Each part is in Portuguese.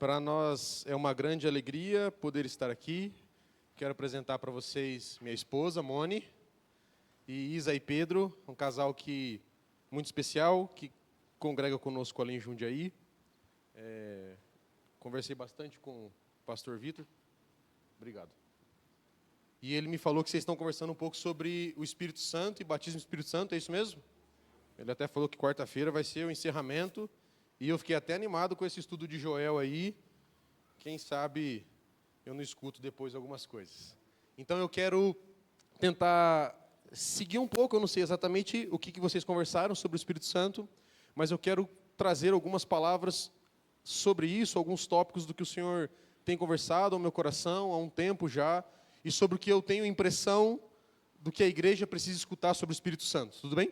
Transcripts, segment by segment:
Para nós é uma grande alegria poder estar aqui. Quero apresentar para vocês minha esposa, Moni, e Isa e Pedro, um casal muito especial, que congrega conosco ali em Jundiaí. Conversei bastante com o pastor Vitor. Obrigado. E ele me falou que vocês estão conversando um pouco sobre o Espírito Santo e batismo do Espírito Santo, é isso mesmo? Ele até falou que quarta-feira vai ser o encerramento. E eu fiquei até animado com esse estudo de Joel aí. Quem sabe eu não escuto depois algumas coisas. Então eu quero tentar seguir um pouco, eu não sei exatamente o que vocês conversaram sobre o Espírito Santo, mas eu quero trazer algumas palavras sobre isso, alguns tópicos do que o Senhor tem conversado ao meu coração há um tempo já, e sobre o que eu tenho impressão do que a igreja precisa escutar sobre o Espírito Santo. Tudo bem?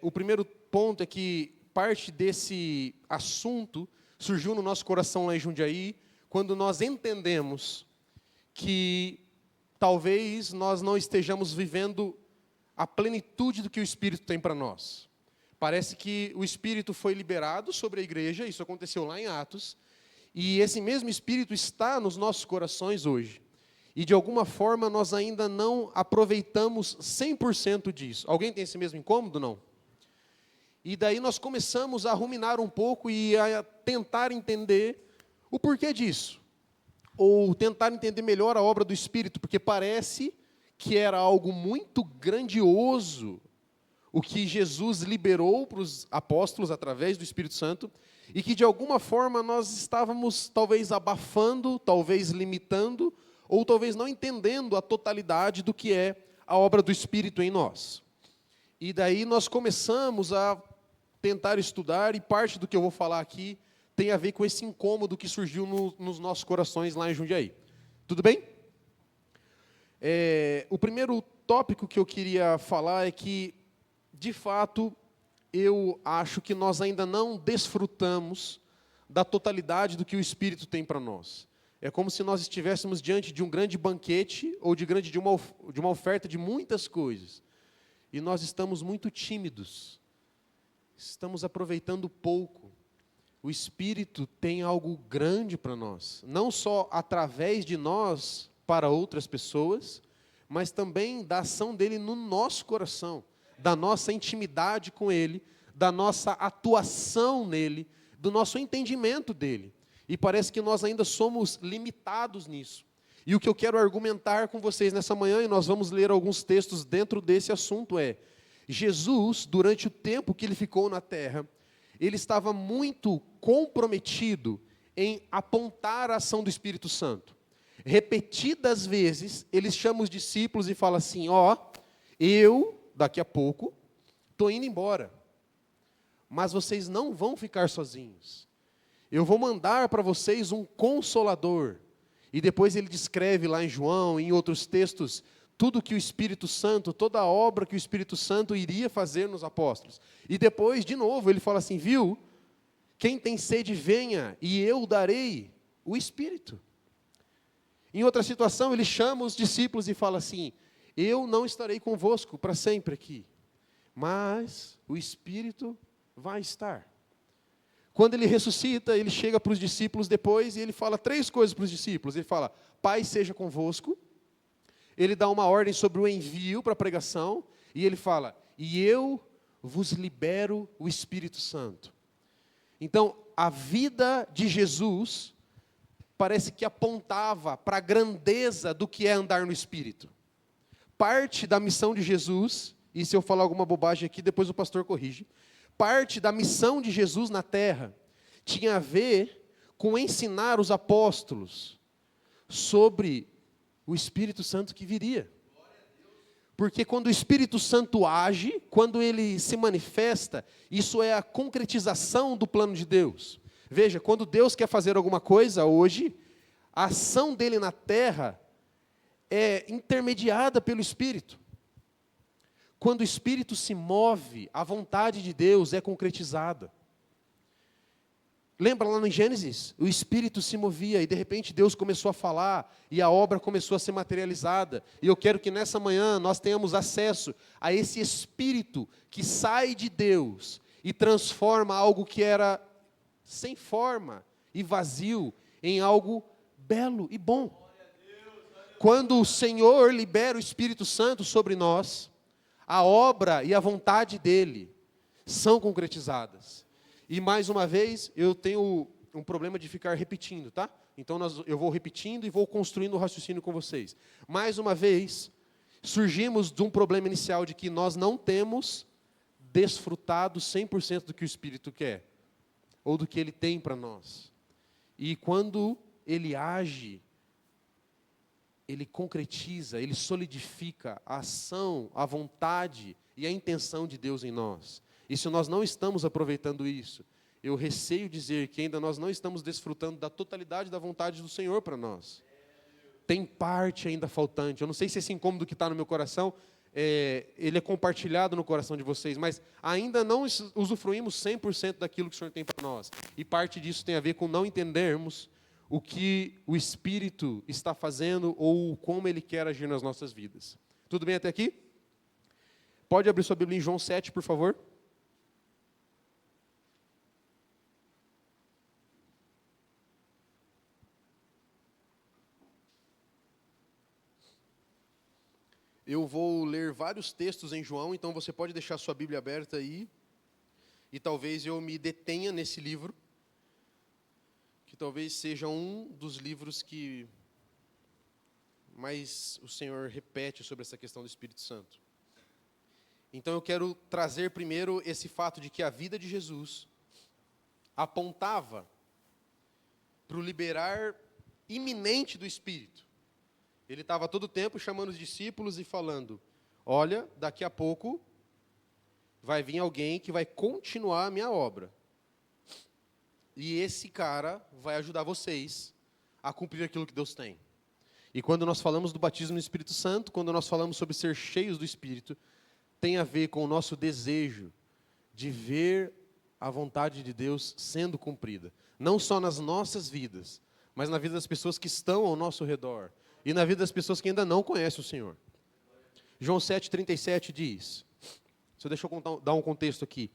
O primeiro ponto é que parte desse assunto surgiu no nosso coração lá em Jundiaí, quando nós entendemos que talvez nós não estejamos vivendo a plenitude do que o Espírito tem para nós. Parece que o Espírito foi liberado sobre a igreja, isso aconteceu lá em Atos, e esse mesmo Espírito está nos nossos corações hoje. E de alguma forma nós ainda não aproveitamos 100% disso. Alguém tem esse mesmo incômodo, não? E daí nós começamos a ruminar um pouco e a tentar entender o porquê disso. Ou tentar entender melhor a obra do Espírito, porque parece que era algo muito grandioso o que Jesus liberou para os apóstolos através do Espírito Santo, e que de alguma forma nós estávamos talvez abafando, talvez limitando, ou talvez não entendendo a totalidade do que é a obra do Espírito em nós. E daí nós começamos a tentar estudar, e parte do que eu vou falar aqui tem a ver com esse incômodo que surgiu nos nossos corações lá em Jundiaí. Tudo bem? O primeiro tópico que eu queria falar é que, de fato, eu acho que nós ainda não desfrutamos da totalidade do que o Espírito tem para nós. É como se nós estivéssemos diante de um grande banquete ou de uma oferta de muitas coisas. E nós estamos muito tímidos. Estamos aproveitando pouco. O Espírito tem algo grande para nós. Não só através de nós para outras pessoas, mas também da ação dele no nosso coração, da nossa intimidade com ele, da nossa atuação nele, do nosso entendimento dele. E parece que nós ainda somos limitados nisso. E o que eu quero argumentar com vocês nessa manhã, e nós vamos ler alguns textos dentro desse assunto, é: Jesus, durante o tempo que ele ficou na terra, ele estava muito comprometido em apontar a ação do Espírito Santo. Repetidas vezes, ele chama os discípulos e fala assim: eu, daqui a pouco, estou indo embora, mas vocês não vão ficar sozinhos. Eu vou mandar para vocês um Consolador. E depois ele descreve lá em João, em outros textos, tudo que o Espírito Santo, toda a obra que o Espírito Santo iria fazer nos apóstolos. E depois, de novo, ele fala assim: viu? Quem tem sede, venha, e eu darei o Espírito. Em outra situação, ele chama os discípulos e fala assim: eu não estarei convosco para sempre aqui, mas o Espírito vai estar. Quando ele ressuscita, ele chega para os discípulos depois e ele fala 3 coisas para os discípulos. Ele fala: Pai seja convosco. Ele dá uma ordem sobre o envio para a pregação, e ele fala: e eu vos libero o Espírito Santo. Então, a vida de Jesus parece que apontava para a grandeza do que é andar no Espírito. Parte da missão de Jesus, e se eu falar alguma bobagem aqui, depois o pastor corrige, parte da missão de Jesus na terra tinha a ver com ensinar os apóstolos sobre o Espírito Santo que viria. Porque quando o Espírito Santo age, quando ele se manifesta, isso é a concretização do plano de Deus. Veja, quando Deus quer fazer alguma coisa hoje, a ação dele na terra é intermediada pelo Espírito. Quando o Espírito se move, a vontade de Deus é concretizada. Lembra lá no Gênesis? O Espírito se movia e de repente Deus começou a falar e a obra começou a ser materializada. E eu quero que nessa manhã nós tenhamos acesso a esse Espírito que sai de Deus e transforma algo que era sem forma e vazio em algo belo e bom. Quando o Senhor libera o Espírito Santo sobre nós, a obra e a vontade dele são concretizadas. E mais uma vez, eu tenho um problema de ficar repetindo, tá? Então eu vou repetindo e vou construindo o raciocínio com vocês. Mais uma vez, surgimos de um problema inicial de que nós não temos desfrutado 100% do que o Espírito quer, ou do que ele tem para nós. E quando ele age, ele concretiza, ele solidifica a ação, a vontade e a intenção de Deus em nós. E se nós não estamos aproveitando isso, eu receio dizer que ainda nós não estamos desfrutando da totalidade da vontade do Senhor para nós. Tem parte ainda faltante. Eu não sei se esse incômodo que está no meu coração, ele é compartilhado no coração de vocês, mas ainda não usufruímos 100% daquilo que o Senhor tem para nós. E parte disso tem a ver com não entendermos o que o Espírito está fazendo ou como Ele quer agir nas nossas vidas. Tudo bem até aqui? Pode abrir sua Bíblia em João 7, por favor. Eu vou ler vários textos em João, então você pode deixar sua Bíblia aberta aí. E talvez eu me detenha nesse livro, que talvez seja um dos livros que mais o Senhor repete sobre essa questão do Espírito Santo. Então eu quero trazer primeiro esse fato de que a vida de Jesus apontava para o liberar iminente do Espírito. Ele estava todo o tempo chamando os discípulos e falando, olha, daqui a pouco vai vir alguém que vai continuar a minha obra. E esse cara vai ajudar vocês a cumprir aquilo que Deus tem. E quando nós falamos do batismo no Espírito Santo, quando nós falamos sobre ser cheios do Espírito, tem a ver com o nosso desejo de ver a vontade de Deus sendo cumprida. Não só nas nossas vidas, mas na vida das pessoas que estão ao nosso redor. E na vida das pessoas que ainda não conhecem o Senhor. João 7,37 diz, deixa eu dar um contexto aqui.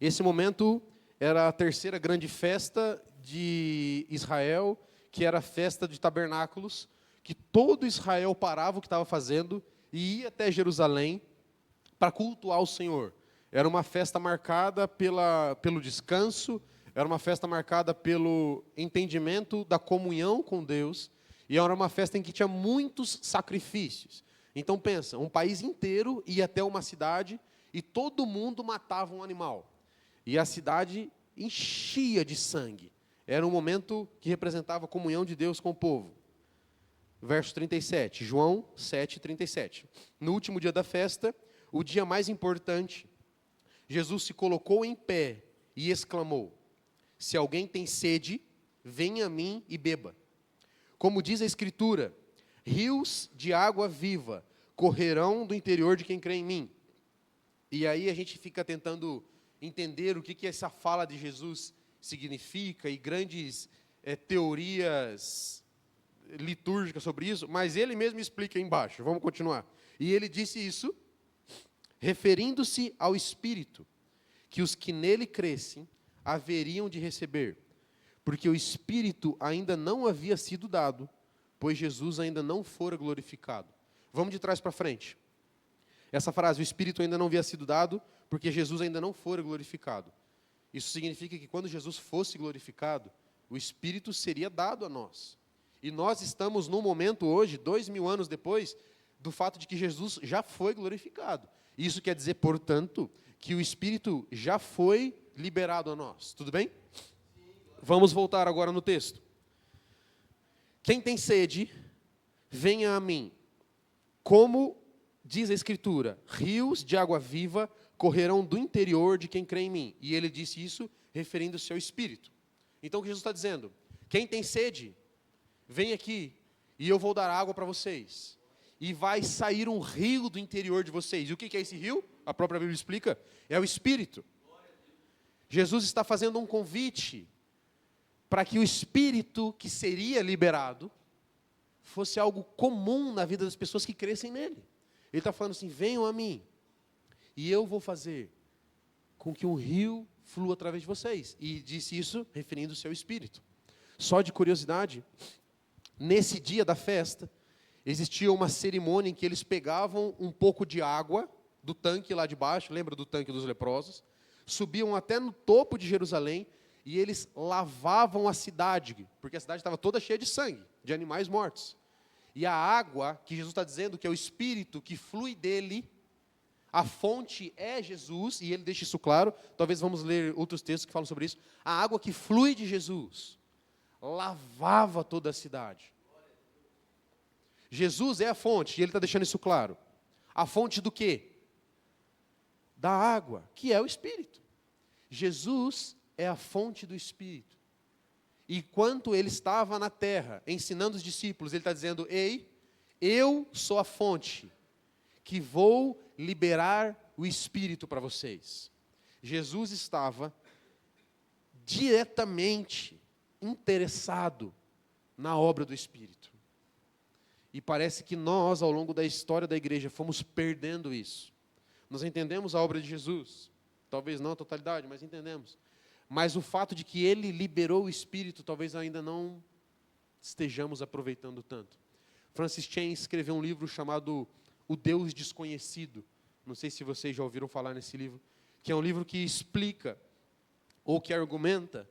Esse momento era a terceira grande festa de Israel, que era a festa de tabernáculos, que todo Israel parava o que estava fazendo e ia até Jerusalém para cultuar o Senhor. Era uma festa marcada pelo descanso, era uma festa marcada pelo entendimento da comunhão com Deus, e era uma festa em que tinha muitos sacrifícios. Então pensa, um país inteiro ia até uma cidade e todo mundo matava um animal. E a cidade enchia de sangue. Era um momento que representava a comunhão de Deus com o povo. Verso 37, João 7,37. No último dia da festa, o dia mais importante, Jesus se colocou em pé e exclamou, se alguém tem sede, venha a mim e beba. Como diz a Escritura, rios de água viva correrão do interior de quem crê em mim. E aí a gente fica tentando entender o que essa fala de Jesus significa e grandes teorias litúrgicas sobre isso, mas ele mesmo explica aí embaixo. Vamos continuar. E ele disse isso, referindo-se ao Espírito, que os que nele crescem haveriam de receber. Porque o Espírito ainda não havia sido dado, pois Jesus ainda não fora glorificado. Vamos de trás para frente. Essa frase, o Espírito ainda não havia sido dado, porque Jesus ainda não fora glorificado. Isso significa que quando Jesus fosse glorificado, o Espírito seria dado a nós. E nós estamos num momento hoje, 2000 anos depois, do fato de que Jesus já foi glorificado. Isso quer dizer, portanto, que o Espírito já foi liberado a nós. Tudo bem? Vamos voltar agora no texto. Quem tem sede, venha a mim. Como diz a Escritura, rios de água viva correrão do interior de quem crê em mim. E ele disse isso referindo-se ao Espírito. Então o que Jesus está dizendo? Quem tem sede, vem aqui e eu vou dar água para vocês. E vai sair um rio do interior de vocês. E o que é esse rio? A própria Bíblia explica. É o Espírito. Jesus está fazendo um convite para que o Espírito que seria liberado fosse algo comum na vida das pessoas que crescem nele. Ele está falando assim, venham a mim, e eu vou fazer com que um rio flua através de vocês. E disse isso referindo o seu espírito. Só de curiosidade, nesse dia da festa, existia uma cerimônia em que eles pegavam um pouco de água do tanque lá de baixo, lembra do tanque dos leprosos? Subiam até no topo de Jerusalém e eles lavavam a cidade, porque a cidade estava toda cheia de sangue, de animais mortos. E a água, que Jesus está dizendo que é o Espírito que flui dele, a fonte é Jesus, e ele deixa isso claro, talvez vamos ler outros textos que falam sobre isso. A água que flui de Jesus lavava toda a cidade. Jesus é a fonte, e ele está deixando isso claro. A fonte do quê? Da água, que é o Espírito. Jesus é a fonte do Espírito. E enquanto ele estava na terra, ensinando os discípulos, ele está dizendo, ei, eu sou a fonte, que vou liberar o Espírito para vocês. Jesus estava diretamente interessado na obra do Espírito. E parece que nós, ao longo da história da igreja, fomos perdendo isso. Nós entendemos a obra de Jesus, talvez não a totalidade, mas entendemos. Mas o fato de que ele liberou o Espírito, talvez ainda não estejamos aproveitando tanto. Francis Chan escreveu um livro chamado O Deus Desconhecido. Não sei se vocês já ouviram falar nesse livro, que é um livro que explica, ou que argumenta,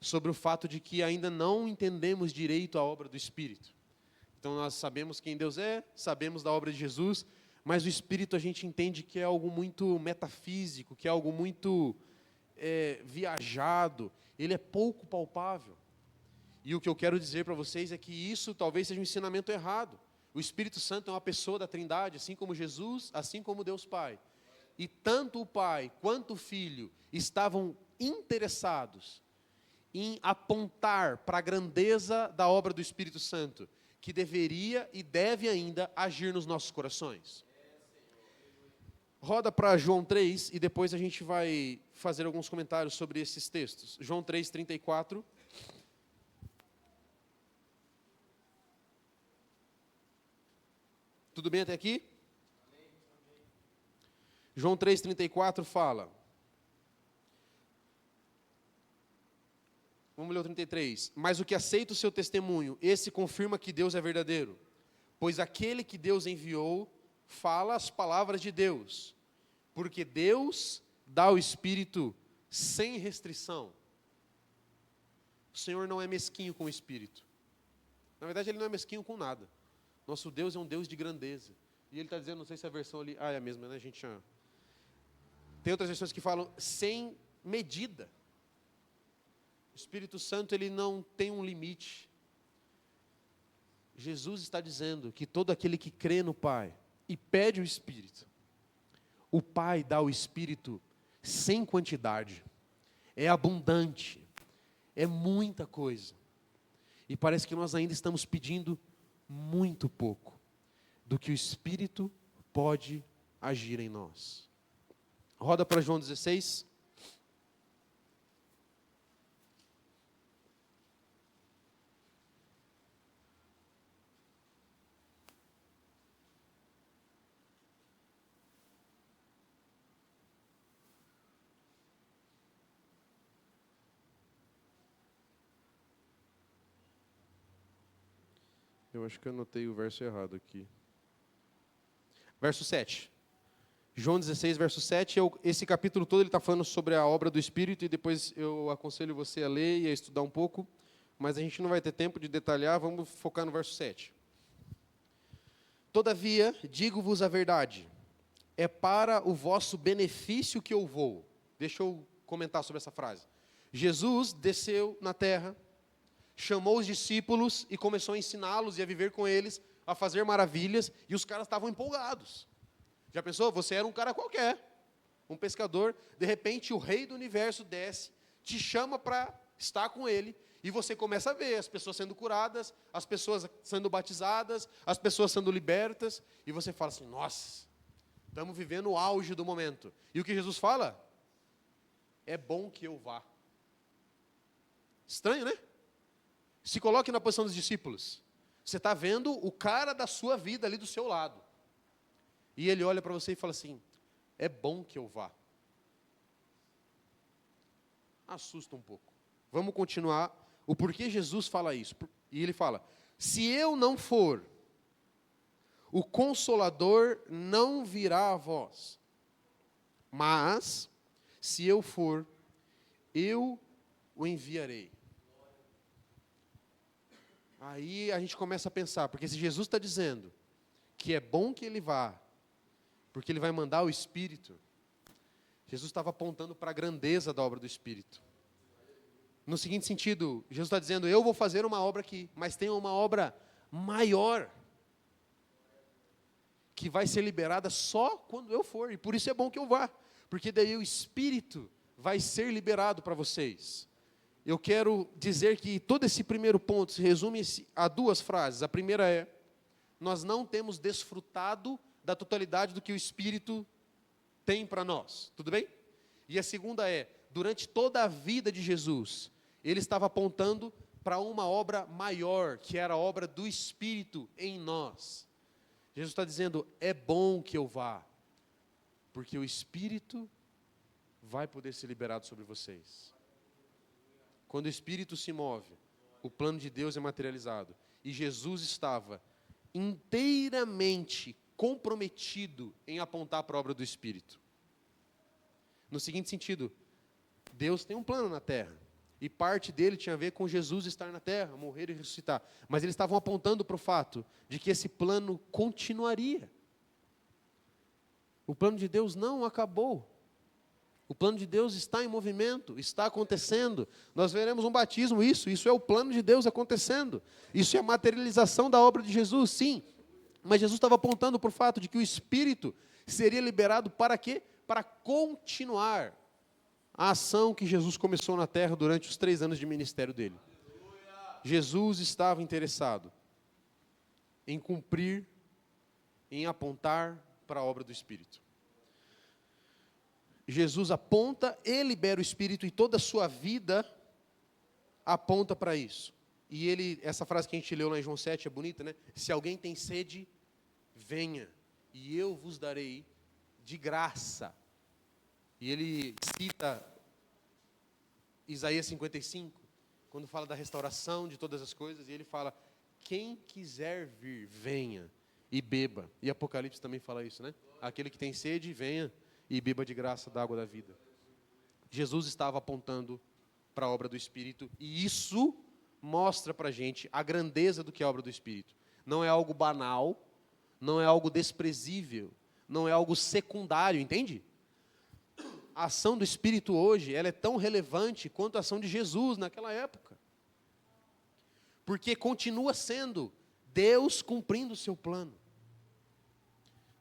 sobre o fato de que ainda não entendemos direito a obra do Espírito. Então nós sabemos quem Deus é, sabemos da obra de Jesus, mas o Espírito a gente entende que é algo muito metafísico, que é algo muito viajado, ele é pouco palpável. E o que eu quero dizer para vocês é que isso talvez seja um ensinamento errado. O Espírito Santo é uma pessoa da Trindade, assim como Jesus, assim como Deus Pai. E tanto o Pai quanto o Filho estavam interessados em apontar para a grandeza da obra do Espírito Santo, que deveria e deve ainda agir nos nossos corações. Roda para João 3 e depois a gente vai fazer alguns comentários sobre esses textos. João 3, 34. Tudo bem até aqui? João 3, 34 fala. Vamos ler o 33. Mas o que aceita o seu testemunho, esse confirma que Deus é verdadeiro. Pois aquele que Deus enviou fala as palavras de Deus, porque Deus dá o Espírito sem restrição. O Senhor não é mesquinho com o Espírito. Na verdade, Ele não é mesquinho com nada. Nosso Deus é um Deus de grandeza. E Ele está dizendo, não sei se a versão ali... é a mesma, né? A gente já... Tem outras versões que falam sem medida. O Espírito Santo, Ele não tem um limite. Jesus está dizendo que todo aquele que crê no Pai e pede o Espírito, o Pai dá o Espírito sem quantidade, é abundante, é muita coisa. E parece que nós ainda estamos pedindo muito pouco do que o Espírito pode agir em nós. Roda para João 16. Eu acho que eu anotei o verso errado aqui. Verso 7. João 16, verso 7. Esse capítulo todo ele está falando sobre a obra do Espírito, e depois eu aconselho você a ler e a estudar um pouco, mas a gente não vai ter tempo de detalhar, vamos focar no verso 7. Todavia, digo-vos a verdade, é para o vosso benefício que eu vou. Deixa eu comentar sobre essa frase. Jesus desceu na terra, chamou os discípulos e começou a ensiná-los e a viver com eles, a fazer maravilhas, e os caras estavam empolgados. Já pensou? Você era um cara qualquer, um pescador, de repente o rei do universo desce, te chama para estar com ele, e você começa a ver as pessoas sendo curadas, as pessoas sendo batizadas, as pessoas sendo libertas, e você fala assim, nossa, estamos vivendo o auge do momento. E o que Jesus fala? É bom que eu vá. Estranho, né? Se coloque na posição dos discípulos. Você está vendo o cara da sua vida ali do seu lado. E ele olha para você e fala assim, é bom que eu vá. assusta um pouco. Vamos continuar. O porquê Jesus fala isso. E ele fala, se eu não for, o Consolador não virá a vós. Mas, se eu for, eu o enviarei. Aí a gente começa a pensar, porque se Jesus está dizendo que é bom que ele vá, porque ele vai mandar o Espírito, Jesus estava apontando para a grandeza da obra do Espírito. No seguinte sentido, Jesus está dizendo, eu vou fazer uma obra aqui, mas tem uma obra maior, que vai ser liberada só quando eu for, e por isso é bom que eu vá, porque daí o Espírito vai ser liberado para vocês. Eu quero dizer que todo esse primeiro ponto se resume a duas frases. A primeira é, nós não temos desfrutado da totalidade do que o Espírito tem para nós. Tudo bem? E a segunda é, durante toda a vida de Jesus, ele estava apontando para uma obra maior, que era a obra do Espírito em nós. Jesus está dizendo, é bom que eu vá, porque o Espírito vai poder ser liberado sobre vocês. Quando o Espírito se move, o plano de Deus é materializado. E Jesus estava inteiramente comprometido em apontar para a obra do Espírito. No seguinte sentido, Deus tem um plano na terra. E parte dele tinha a ver com Jesus estar na terra, morrer e ressuscitar. Mas eles estavam apontando para o fato de que esse plano continuaria. O plano de Deus não acabou. O plano de Deus está em movimento, está acontecendo. Nós veremos um batismo, isso é o plano de Deus acontecendo. Isso é a materialização da obra de Jesus, sim. Mas Jesus estava apontando para o fato de que o Espírito seria liberado para quê? Para continuar a ação que Jesus começou na terra durante os 3 anos de ministério dele. Jesus estava interessado em cumprir, em apontar para a obra do Espírito. Jesus aponta e libera o Espírito e toda a sua vida aponta para isso. E essa frase que a gente leu lá em João 7 é bonita, né? Se alguém tem sede, venha, e eu vos darei de graça. E ele cita Isaías 55, quando fala da restauração de todas as coisas, e ele fala, quem quiser vir, venha e beba. E Apocalipse também fala isso, né? Aquele que tem sede, venha e beba de graça da água da vida. Jesus estava apontando para a obra do Espírito, e isso mostra para a gente a grandeza do que é a obra do Espírito. Não é algo banal, não é algo desprezível, não é algo secundário, entende? A ação do Espírito hoje, ela é tão relevante quanto a ação de Jesus naquela época. Porque continua sendo Deus cumprindo o seu plano.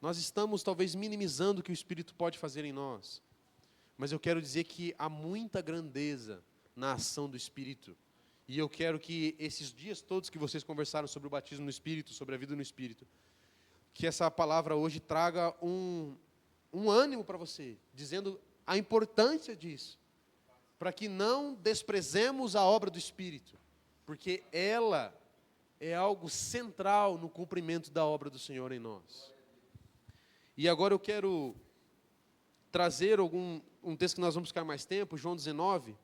Nós estamos talvez minimizando o que o Espírito pode fazer em nós. Mas eu quero dizer que há muita grandeza na ação do Espírito. E eu quero que esses dias todos que vocês conversaram sobre o batismo no Espírito, sobre a vida no Espírito, que essa palavra hoje traga um ânimo para você, dizendo a importância disso, para que não desprezemos a obra do Espírito, porque ela é algo central no cumprimento da obra do Senhor em nós. E agora eu quero trazer um texto que nós vamos ficar mais tempo, João 19.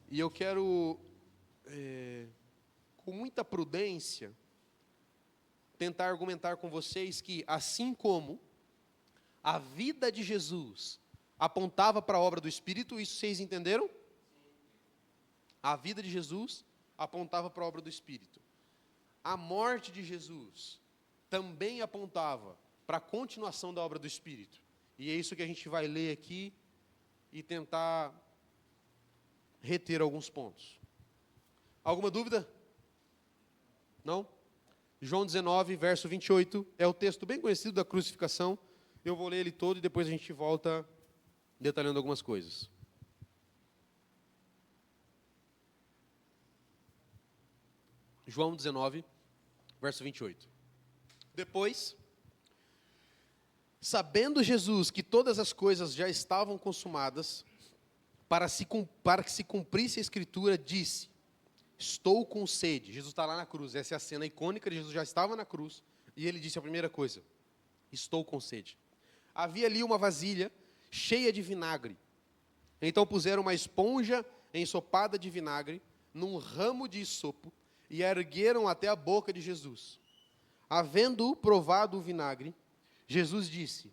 E eu quero, com muita prudência, tentar argumentar com vocês que, assim como a vida de Jesus apontava para a obra do Espírito, isso vocês entenderam? A vida de Jesus apontava para a obra do Espírito. A morte de Jesus também apontava para a continuação da obra do Espírito. E é isso que a gente vai ler aqui e tentar reter alguns pontos. Alguma dúvida? Não? João 19, verso 28, é o texto bem conhecido da crucificação. Eu vou ler ele todo e depois a gente volta detalhando algumas coisas. João 19, verso 28. Depois, sabendo Jesus que todas as coisas já estavam consumadas, para que se cumprisse a Escritura, disse, estou com sede. Jesus está lá na cruz, essa é a cena icônica de Jesus, já estava na cruz, e ele disse a primeira coisa, estou com sede. Havia ali uma vasilha, cheia de vinagre. Então puseram uma esponja ensopada de vinagre num ramo de isopo e a ergueram até a boca de Jesus. Havendo provado o vinagre, Jesus disse: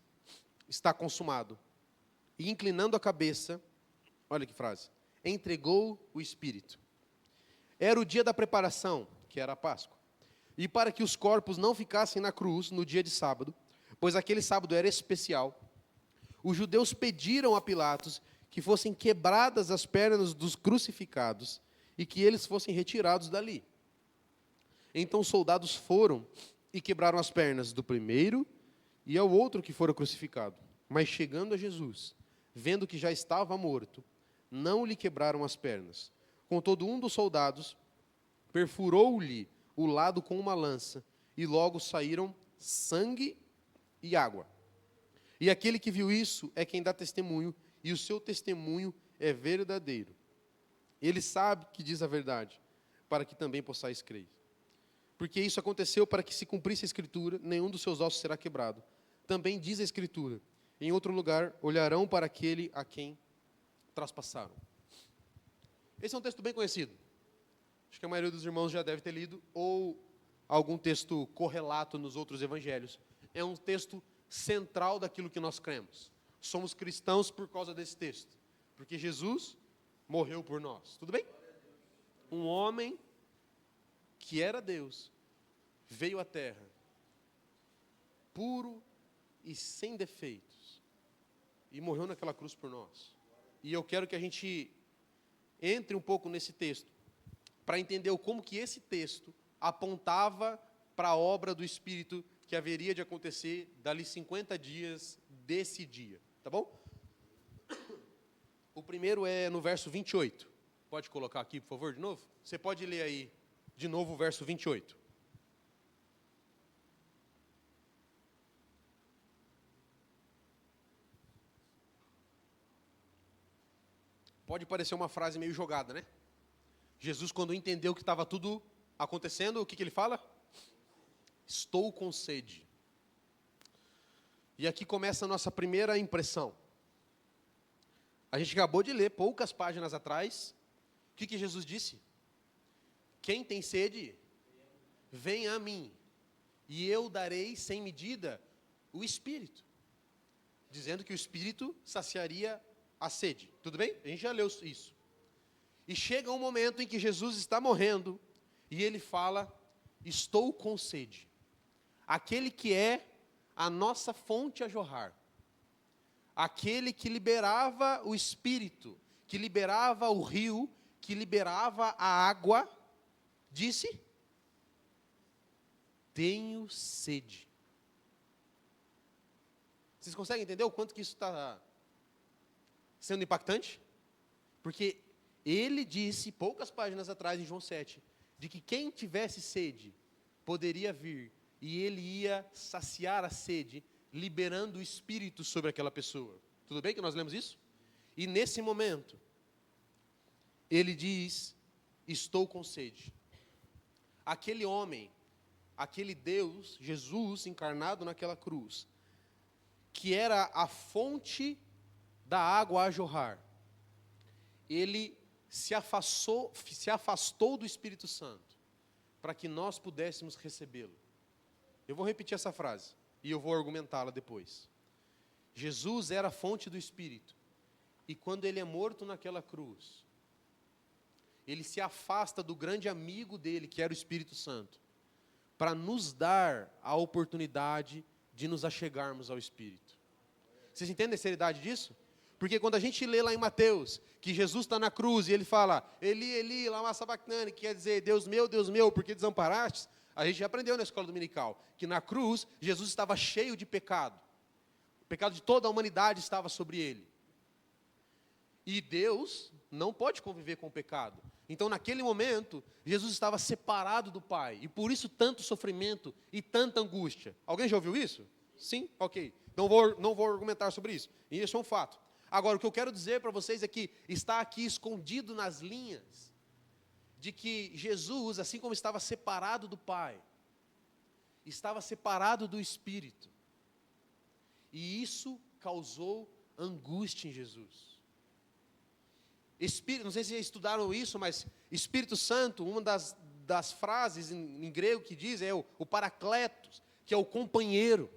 está consumado. E inclinando a cabeça, olha que frase, entregou o Espírito. Era o dia da preparação, que era a Páscoa. E para que os corpos não ficassem na cruz no dia de sábado, pois aquele sábado era especial, os judeus pediram a Pilatos que fossem quebradas as pernas dos crucificados e que eles fossem retirados dali. Então os soldados foram e quebraram as pernas do primeiro e ao outro que fora crucificado. Mas chegando a Jesus, vendo que já estava morto, não lhe quebraram as pernas. Contudo, um dos soldados perfurou-lhe o lado com uma lança, e logo saíram sangue e água. E aquele que viu isso é quem dá testemunho, e o seu testemunho é verdadeiro. Ele sabe que diz a verdade, para que também possais crer. Porque isso aconteceu para que se cumprisse a Escritura, nenhum dos seus ossos será quebrado. Também diz a Escritura, em outro lugar, olharão para aquele a quem traspassaram. Esse é um texto bem conhecido. Acho que a maioria dos irmãos já deve ter lido, ou algum texto correlato nos outros evangelhos. É um texto central daquilo que nós cremos. Somos cristãos por causa desse texto. Porque Jesus morreu por nós. Tudo bem? Um homem que era Deus, veio à terra, puro e sem defeitos, e morreu naquela cruz por nós. E eu quero que a gente entre um pouco nesse texto, para entender como que esse texto apontava para a obra do Espírito que haveria de acontecer dali 50 dias desse dia. Tá bom? O primeiro é no verso 28. Pode colocar aqui, por favor, de novo? Você pode ler aí, de novo, o verso 28. Pode parecer uma frase meio jogada, né? Jesus, quando entendeu que estava tudo acontecendo, o que ele fala? Estou com sede. E aqui começa a nossa primeira impressão. A gente acabou de ler, poucas páginas atrás, o que Jesus disse? Quem tem sede, venha a mim, e eu darei sem medida o Espírito. Dizendo que o Espírito saciaria a sede. Tudo bem? A gente já leu isso. E chega um momento em que Jesus está morrendo, e ele fala, estou com sede. Aquele que é a nossa fonte a jorrar. Aquele que liberava o Espírito, que liberava o rio, que liberava a água, disse, tenho sede. Vocês conseguem entender o quanto que isso está sendo impactante? Porque ele disse, poucas páginas atrás, em João 7, de que quem tivesse sede, poderia vir, e ele ia saciar a sede, liberando o Espírito sobre aquela pessoa. Tudo bem que nós lemos isso? E nesse momento, ele diz, estou com sede. Aquele homem, aquele Deus, Jesus encarnado naquela cruz, que era a fonte da água a jorrar, ele se afastou do Espírito Santo, para que nós pudéssemos recebê-lo. Eu vou repetir essa frase, e eu vou argumentá-la depois. Jesus era a fonte do Espírito, e quando ele é morto naquela cruz, ele se afasta do grande amigo dele, que era o Espírito Santo, para nos dar a oportunidade de nos achegarmos ao Espírito. Vocês entendem a seriedade disso? Porque quando a gente lê lá em Mateus, que Jesus está na cruz, e ele fala, Eli, Eli, lama sabachthani, que quer dizer, Deus meu, por que desamparastes? A gente já aprendeu na escola dominical, que na cruz, Jesus estava cheio de pecado. O pecado de toda a humanidade estava sobre ele. E Deus não pode conviver com o pecado. Então, naquele momento, Jesus estava separado do Pai. E por isso, tanto sofrimento e tanta angústia. Alguém já ouviu isso? Sim? Ok. Não vou argumentar sobre isso. E isso é um fato. Agora, o que eu quero dizer para vocês é que está aqui escondido nas linhas de que Jesus, assim como estava separado do Pai, estava separado do Espírito. E isso causou angústia em Jesus. Espírito, não sei se vocês estudaram isso, mas Espírito Santo, uma das frases em grego que diz é o Paracletos, que é o companheiro.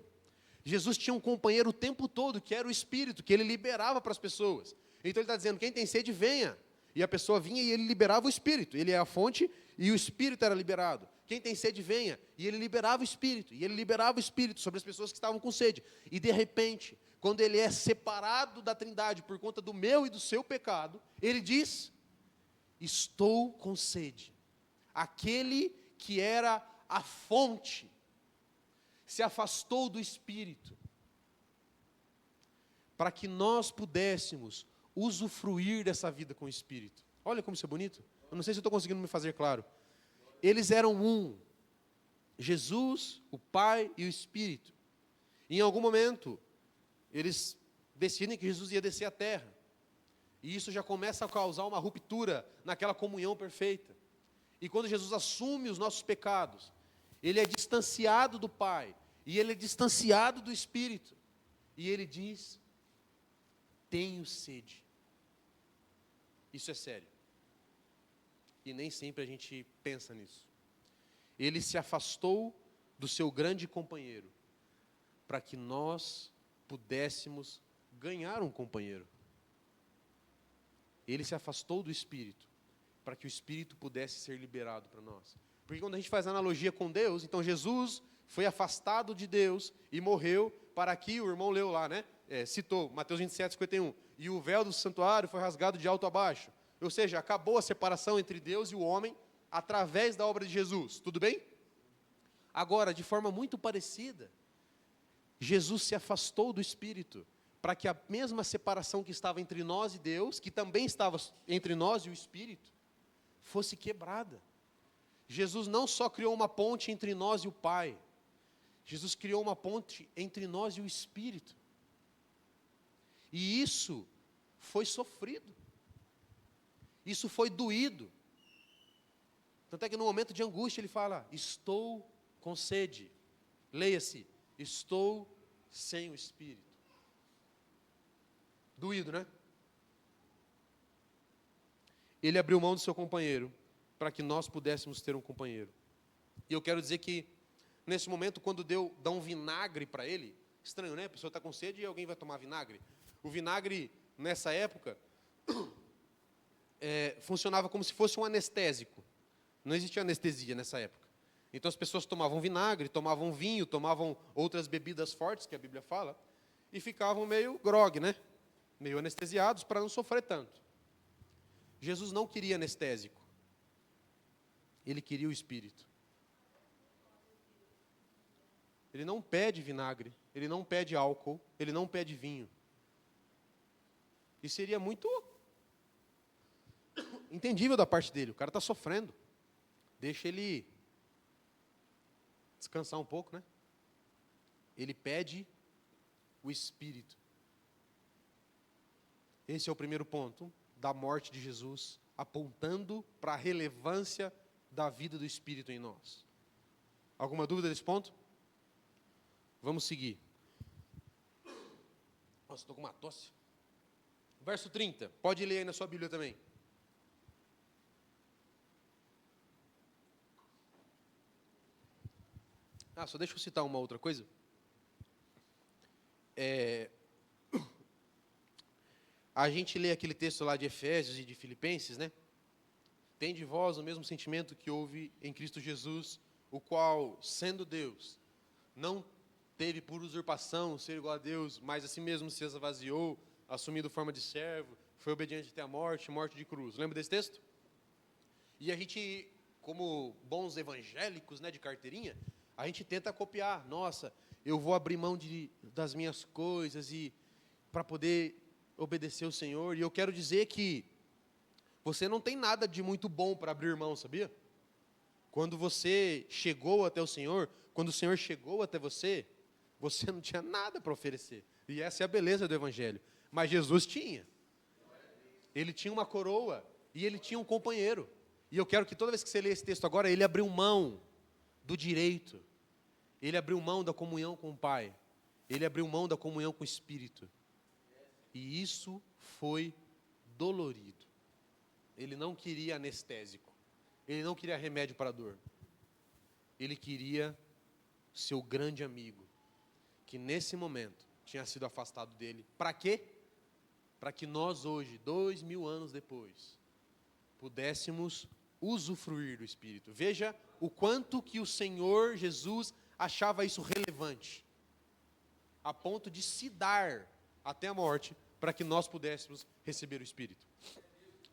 Jesus tinha um companheiro o tempo todo, que era o Espírito, que ele liberava para as pessoas. Então ele está dizendo, quem tem sede, venha. E a pessoa vinha e ele liberava o Espírito. Ele é a fonte e o Espírito era liberado. Quem tem sede, venha. E ele liberava o Espírito. E ele liberava o Espírito sobre as pessoas que estavam com sede. E de repente, quando ele é separado da Trindade por conta do meu e do seu pecado, ele diz, estou com sede. Aquele que era a fonte se afastou do Espírito para que nós pudéssemos usufruir dessa vida com o Espírito. Olha como isso é bonito. Eu não sei se eu estou conseguindo me fazer claro. Eles eram um. Jesus, o Pai e o Espírito. E em algum momento, eles decidem que Jesus ia descer à terra. E isso já começa a causar uma ruptura naquela comunhão perfeita. E quando Jesus assume os nossos pecados, ele é distanciado do Pai. E ele é distanciado do Espírito. E ele diz, tenho sede. Isso é sério. E nem sempre a gente pensa nisso. Ele se afastou do seu grande companheiro para que nós pudéssemos ganhar um companheiro. Ele se afastou do Espírito para que o Espírito pudesse ser liberado para nós. Porque quando a gente faz analogia com Deus, então Jesus foi afastado de Deus e morreu para que, o irmão leu lá, né? Citou, Mateus 27, 51. E o véu do santuário foi rasgado de alto a baixo. Ou seja, acabou a separação entre Deus e o homem através da obra de Jesus. Tudo bem? Agora, de forma muito parecida, Jesus se afastou do Espírito para que a mesma separação que estava entre nós e Deus, que também estava entre nós e o Espírito, fosse quebrada. Jesus não só criou uma ponte entre nós e o Pai, Jesus criou uma ponte entre nós e o Espírito. E isso foi sofrido. Isso foi doído. Tanto é que no momento de angústia ele fala, estou com sede. Leia-se, estou sem o Espírito. Doído, né? Ele abriu mão do seu companheiro para que nós pudéssemos ter um companheiro. E eu quero dizer que, nesse momento, quando dá um vinagre para ele, estranho, né? A pessoa está com sede e alguém vai tomar vinagre. O vinagre, nessa época, funcionava como se fosse um anestésico. Não existia anestesia nessa época. Então as pessoas tomavam vinagre, tomavam vinho, tomavam outras bebidas fortes, que a Bíblia fala, e ficavam meio grogue, né? Meio anestesiados para não sofrer tanto. Jesus não queria anestésico. Ele queria o Espírito. Ele não pede vinagre, ele não pede álcool, ele não pede vinho. E seria muito entendível da parte dele. O cara está sofrendo. Deixa ele descansar um pouco, né? Ele pede o Espírito. Esse é o primeiro ponto da morte de Jesus, apontando para a relevância da vida do Espírito em nós. Alguma dúvida desse ponto? Vamos seguir. Nossa, estou com uma tosse. Verso 30, pode ler aí na sua Bíblia também. Só deixa eu citar uma outra coisa. A gente lê aquele texto lá de Efésios e de Filipenses, né? Tem de vós o mesmo sentimento que houve em Cristo Jesus, o qual, sendo Deus, não teve por usurpação ser igual a Deus, mas a si mesmo se esvaziou, assumindo forma de servo, foi obediente até a morte, morte de cruz. Lembra desse texto? E a gente, como bons evangélicos, né, de carteirinha, a gente tenta copiar. Nossa, eu vou abrir mão das minhas coisas para poder obedecer o Senhor. E eu quero dizer que você não tem nada de muito bom para abrir mão, sabia? Quando você chegou até o Senhor, quando o Senhor chegou até você não tinha nada para oferecer. E essa é a beleza do Evangelho. Mas Jesus tinha. Ele tinha uma coroa e ele tinha um companheiro. E eu quero que toda vez que você lê esse texto agora, ele abriu mão do direito. Ele abriu mão da comunhão com o Pai. Ele abriu mão da comunhão com o Espírito. E isso foi dolorido. Ele não queria anestésico. Ele não queria remédio para a dor. Ele queria seu grande amigo, que nesse momento tinha sido afastado dele. Para quê? Para que nós hoje, 2000 anos depois, pudéssemos usufruir do Espírito. Veja o quanto que o Senhor Jesus achava isso relevante, a ponto de se dar até a morte, para que nós pudéssemos receber o Espírito.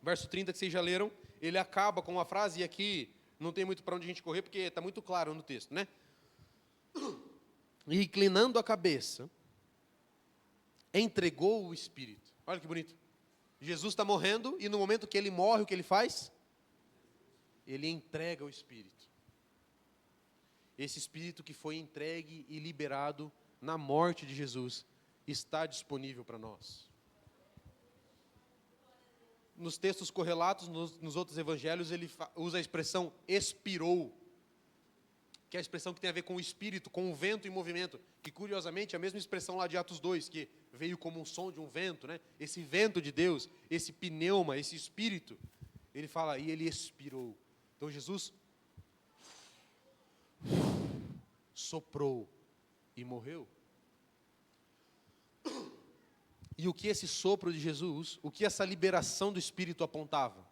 Verso 30, que vocês já leram, ele acaba com uma frase, e aqui não tem muito para onde a gente correr, porque está muito claro no texto, né? E inclinando a cabeça, entregou o Espírito. Olha que bonito. Jesus está morrendo, e no momento que ele morre, o que ele faz? Ele entrega o Espírito. Esse Espírito que foi entregue e liberado na morte de Jesus, está disponível para nós. Nos textos correlatos, nos outros evangelhos, ele usa a expressão expirou, que é a expressão que tem a ver com o Espírito, com o vento em movimento, que curiosamente é a mesma expressão lá de Atos 2, que veio como um som de um vento, né? Esse vento de Deus, esse pneuma, esse Espírito, ele fala, e ele expirou. Então Jesus soprou e morreu. E o que esse sopro de Jesus, o que essa liberação do Espírito apontava?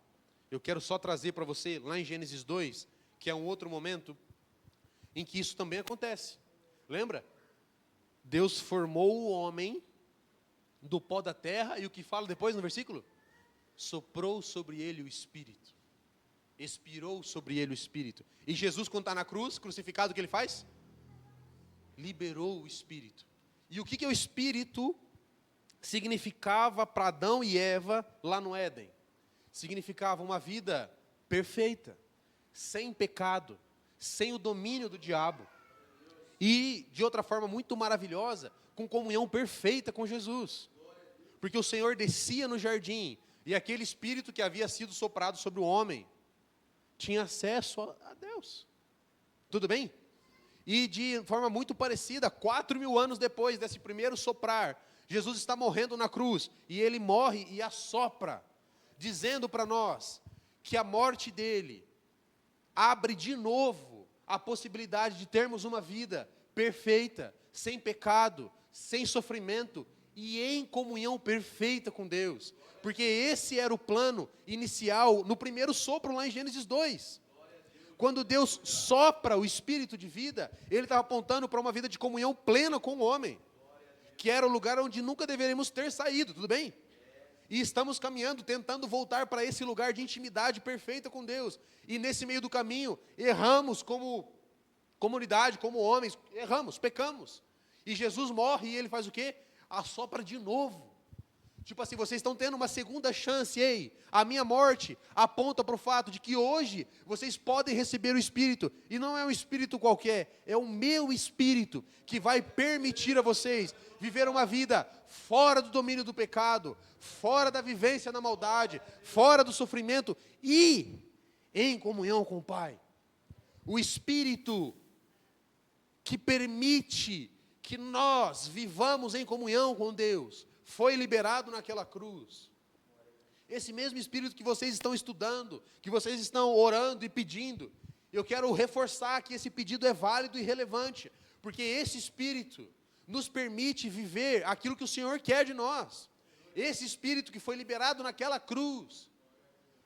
Eu quero só trazer para você, lá em Gênesis 2, que é um outro momento em que isso também acontece. Lembra? Deus formou o homem do pó da terra, e o que fala depois no versículo? Soprou sobre ele o Espírito. Expirou sobre ele o Espírito. E Jesus, quando está na cruz, crucificado, o que ele faz? Liberou o Espírito. E o que é o Espírito significava para Adão e Eva lá no Éden? Significava uma vida perfeita, sem pecado, sem o domínio do diabo. E, de outra forma muito maravilhosa, com comunhão perfeita com Jesus. Porque o Senhor descia no jardim, e aquele Espírito que havia sido soprado sobre o homem, tinha acesso a Deus. Tudo bem? E de forma muito parecida, 4000 anos depois desse primeiro soprar, Jesus está morrendo na cruz, e ele morre e assopra, dizendo para nós que a morte dele abre de novo a possibilidade de termos uma vida perfeita, sem pecado, sem sofrimento e em comunhão perfeita com Deus. Porque esse era o plano inicial no primeiro sopro lá em Gênesis 2. Quando Deus sopra o Espírito de vida, ele estava apontando para uma vida de comunhão plena com o homem, que era o lugar onde nunca deveríamos ter saído, tudo bem? E estamos caminhando, tentando voltar para esse lugar de intimidade perfeita com Deus. E nesse meio do caminho, erramos como comunidade, como homens, erramos, pecamos. E Jesus morre e ele faz o quê? Assopra de novo. Tipo assim, vocês estão tendo uma segunda chance, ei, a minha morte aponta para o fato de que hoje vocês podem receber o Espírito, e não é um Espírito qualquer, é o meu Espírito, que vai permitir a vocês viver uma vida fora do domínio do pecado, fora da vivência na maldade, fora do sofrimento, e em comunhão com o Pai. O Espírito que permite que nós vivamos em comunhão com Deus, foi liberado naquela cruz. Esse mesmo Espírito que vocês estão estudando, que vocês estão orando e pedindo, eu quero reforçar que esse pedido é válido e relevante, porque esse Espírito nos permite viver aquilo que o Senhor quer de nós. Esse Espírito que foi liberado naquela cruz,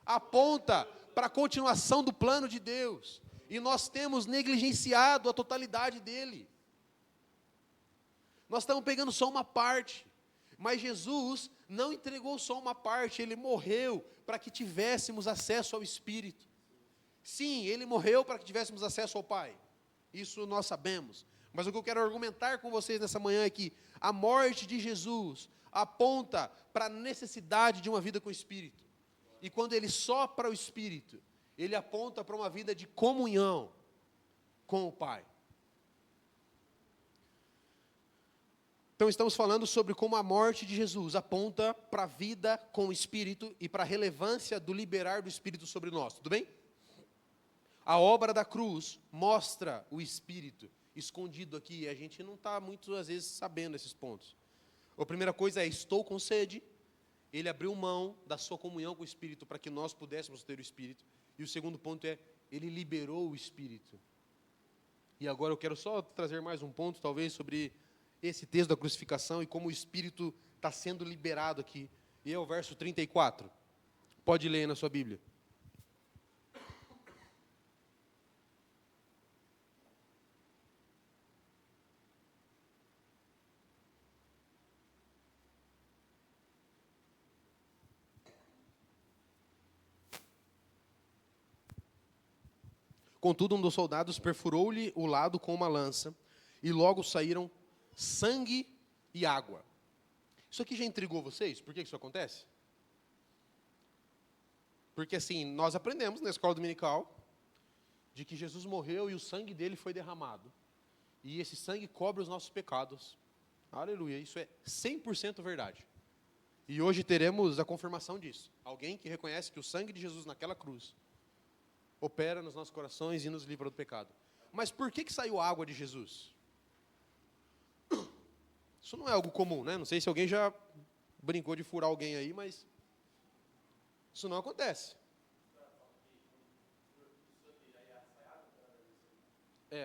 aponta para a continuação do plano de Deus, e nós temos negligenciado a totalidade dele. Nós estamos pegando só uma parte. Mas Jesus não entregou só uma parte, ele morreu para que tivéssemos acesso ao Espírito. Sim, ele morreu para que tivéssemos acesso ao Pai. Isso nós sabemos. Mas o que eu quero argumentar com vocês nessa manhã é que a morte de Jesus aponta para a necessidade de uma vida com o Espírito. E quando ele sopra o Espírito, ele aponta para uma vida de comunhão com o Pai. Então estamos falando sobre como a morte de Jesus aponta para a vida com o Espírito e para a relevância do liberar do Espírito sobre nós, tudo bem? A obra da cruz mostra o Espírito escondido aqui, e a gente não está muitas vezes sabendo esses pontos. A primeira coisa é: estou com sede. Ele abriu mão da sua comunhão com o Espírito para que nós pudéssemos ter o Espírito. E o segundo ponto é: ele liberou o Espírito. E agora eu quero só trazer mais um ponto, talvez, sobre esse texto da crucificação e como o Espírito está sendo liberado aqui. E é o verso 34. Pode ler aí na sua Bíblia. Contudo, um dos soldados perfurou-lhe o lado com uma lança, e logo saíram sangue e água. Isso aqui já intrigou vocês? Por que isso acontece? Porque assim, nós aprendemos na escola dominical de que Jesus morreu e o sangue dele foi derramado. E esse sangue cobre os nossos pecados. Aleluia, isso é 100% verdade. E hoje teremos a confirmação disso. Alguém que reconhece que o sangue de Jesus naquela cruz opera nos nossos corações e nos livra do pecado. Mas por que saiu água de Jesus? Isso não é algo comum, né? Não sei se alguém já brincou de furar alguém aí, mas isso não acontece.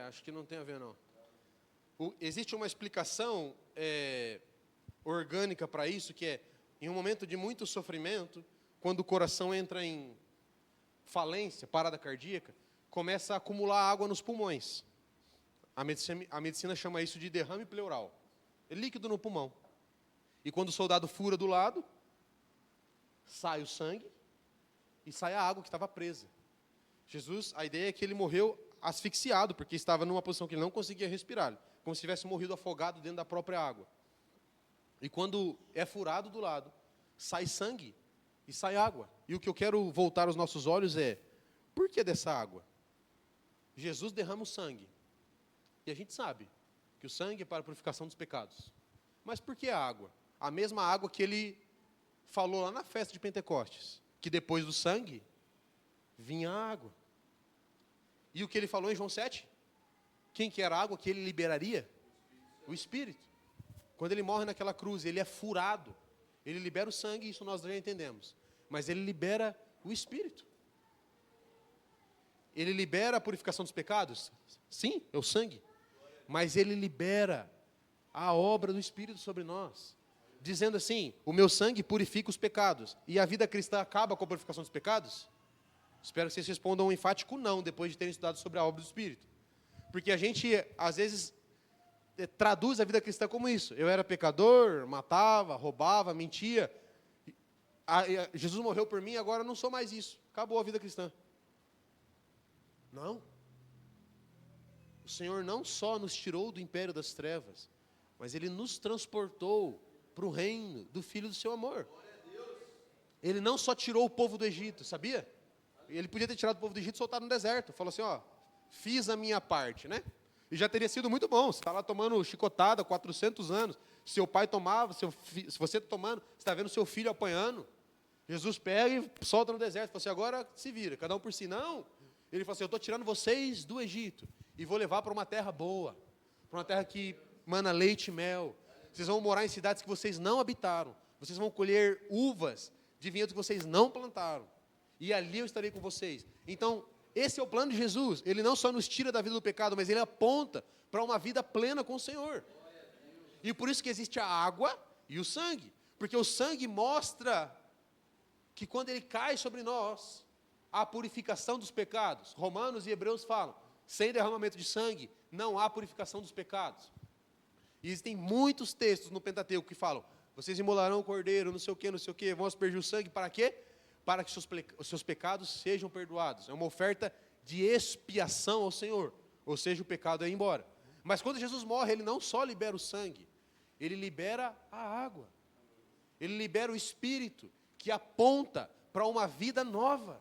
Acho que não tem a ver, não. Existe uma explicação orgânica para isso, que é, em um momento de muito sofrimento, quando o coração entra em falência, parada cardíaca, começa a acumular água nos pulmões. A medicina chama isso de derrame pleural. É líquido no pulmão. E quando o soldado fura do lado, sai o sangue e sai a água que estava presa. Jesus, a ideia é que ele morreu asfixiado, porque estava numa posição que ele não conseguia respirar, como se tivesse morrido afogado dentro da própria água. E quando é furado do lado, sai sangue e sai água. E o que eu quero voltar aos nossos olhos é: por que dessa água? Jesus derrama o sangue. E a gente sabe que o sangue é para a purificação dos pecados. Mas por que a água? A mesma água que ele falou lá na festa de Pentecostes, que depois do sangue vinha a água. E o que ele falou em João 7? Quem que era a água que ele liberaria? O Espírito. Quando ele morre naquela cruz, ele é furado. Ele libera o sangue, isso nós já entendemos. Mas ele libera o Espírito. Ele libera a purificação dos pecados? Sim, é o sangue. Mas ele libera a obra do Espírito sobre nós. Dizendo assim: o meu sangue purifica os pecados. E a vida cristã acaba com a purificação dos pecados? Espero que vocês respondam um enfático não, depois de terem estudado sobre a obra do Espírito. Porque a gente, às vezes, traduz a vida cristã como isso. Eu era pecador, matava, roubava, mentia. Jesus morreu por mim, agora eu não sou mais isso. Acabou a vida cristã. Não. O Senhor não só nos tirou do império das trevas, mas Ele nos transportou para o reino do Filho do seu amor. Ele não só tirou o povo do Egito, sabia? Ele podia ter tirado o povo do Egito e soltado no deserto. Falou assim, fiz a minha parte, né? E já teria sido muito bom. Você está lá tomando chicotada há 400 anos. Seu pai tomava, se você está tomando, você está vendo seu filho apanhando. Jesus pega e solta no deserto. Fala assim, agora se vira, cada um por si. Não. Ele falou assim, eu estou tirando vocês do Egito e vou levar para uma terra boa. Para uma terra que mana leite e mel. Vocês vão morar em cidades que vocês não habitaram. Vocês vão colher uvas de vinhedos que vocês não plantaram. E ali eu estarei com vocês. Então, esse é o plano de Jesus. Ele não só nos tira da vida do pecado, mas ele aponta para uma vida plena com o Senhor. E por isso que existe a água e o sangue. Porque o sangue mostra que quando ele cai sobre nós, há a purificação dos pecados. Romanos e Hebreus falam, sem derramamento de sangue, não há purificação dos pecados. E existem muitos textos no Pentateuco que falam, vocês imolarão o cordeiro, não sei o que, vão aspergir o sangue, para quê? Para que os seus pecados sejam perdoados. É uma oferta de expiação ao Senhor. Ou seja, o pecado é embora. Mas quando Jesus morre, Ele não só libera o sangue, Ele libera a água. Ele libera o Espírito, que aponta para uma vida nova.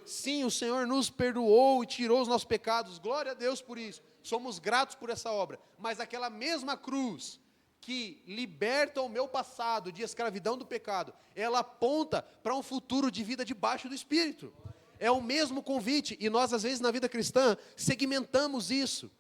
Sim, o Senhor nos perdoou e tirou os nossos pecados. Glória a Deus por isso. Somos gratos por essa obra. Mas aquela mesma cruz que liberta o meu passado de escravidão do pecado, ela aponta para um futuro de vida debaixo do Espírito. É o mesmo convite, e nós às vezes na vida cristã segmentamos isso.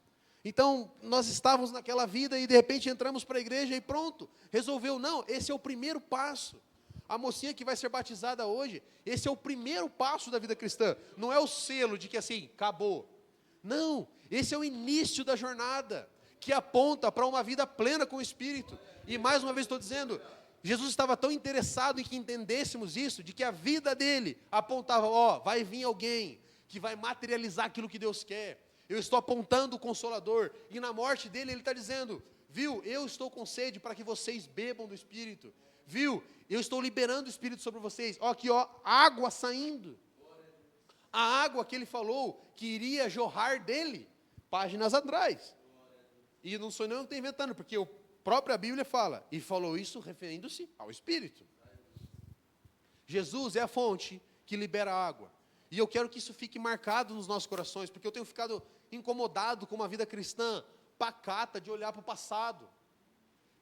Então, nós estávamos naquela vida e de repente entramos para a igreja e pronto, resolveu. Não, esse é o primeiro passo. A mocinha que vai ser batizada hoje, esse é o primeiro passo da vida cristã. Não é o selo de que assim, acabou. Não, esse é o início da jornada, que aponta para uma vida plena com o Espírito. E mais uma vez estou dizendo, Jesus estava tão interessado em que entendêssemos isso, de que a vida dele apontava, vai vir alguém que vai materializar aquilo que Deus quer. Eu estou apontando o Consolador, e na morte dele ele está dizendo, viu, eu estou com sede para que vocês bebam do Espírito, viu, eu estou liberando o Espírito sobre vocês, aqui água saindo, a água que ele falou que iria jorrar dele, páginas atrás, e não sou eu que estou inventando, porque a própria Bíblia fala, e falou isso referindo-se ao Espírito. Jesus é a fonte que libera a água, e eu quero que isso fique marcado nos nossos corações, porque eu tenho ficado incomodado com uma vida cristã pacata, de olhar para o passado,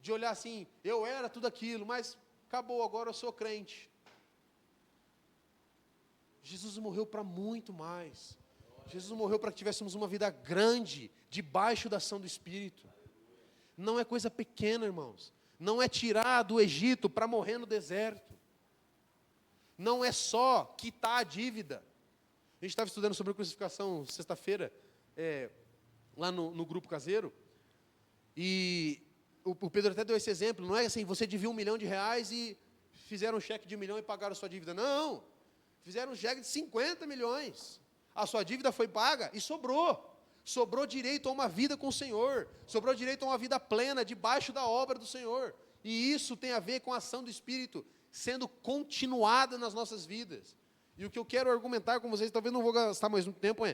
de olhar assim, eu era tudo aquilo, mas acabou, agora eu sou crente. Jesus morreu para muito mais. Jesus morreu para que tivéssemos uma vida grande, debaixo da ação do Espírito. Não é coisa pequena, irmãos. Não é tirar do Egito para morrer no deserto. Não é só quitar a dívida. A gente estava estudando sobre a crucificação sexta-feira, lá no grupo caseiro, e o Pedro até deu esse exemplo, não é assim, você devia R$1 milhão e fizeram um cheque de 1 milhão e pagaram a sua dívida. Não, fizeram um cheque de 50 milhões. A sua dívida foi paga e sobrou direito a uma vida com o Senhor, sobrou direito a uma vida plena, debaixo da obra do Senhor, e isso tem a ver com a ação do Espírito, sendo continuada nas nossas vidas. E o que eu quero argumentar com vocês, talvez não vou gastar mais muito tempo,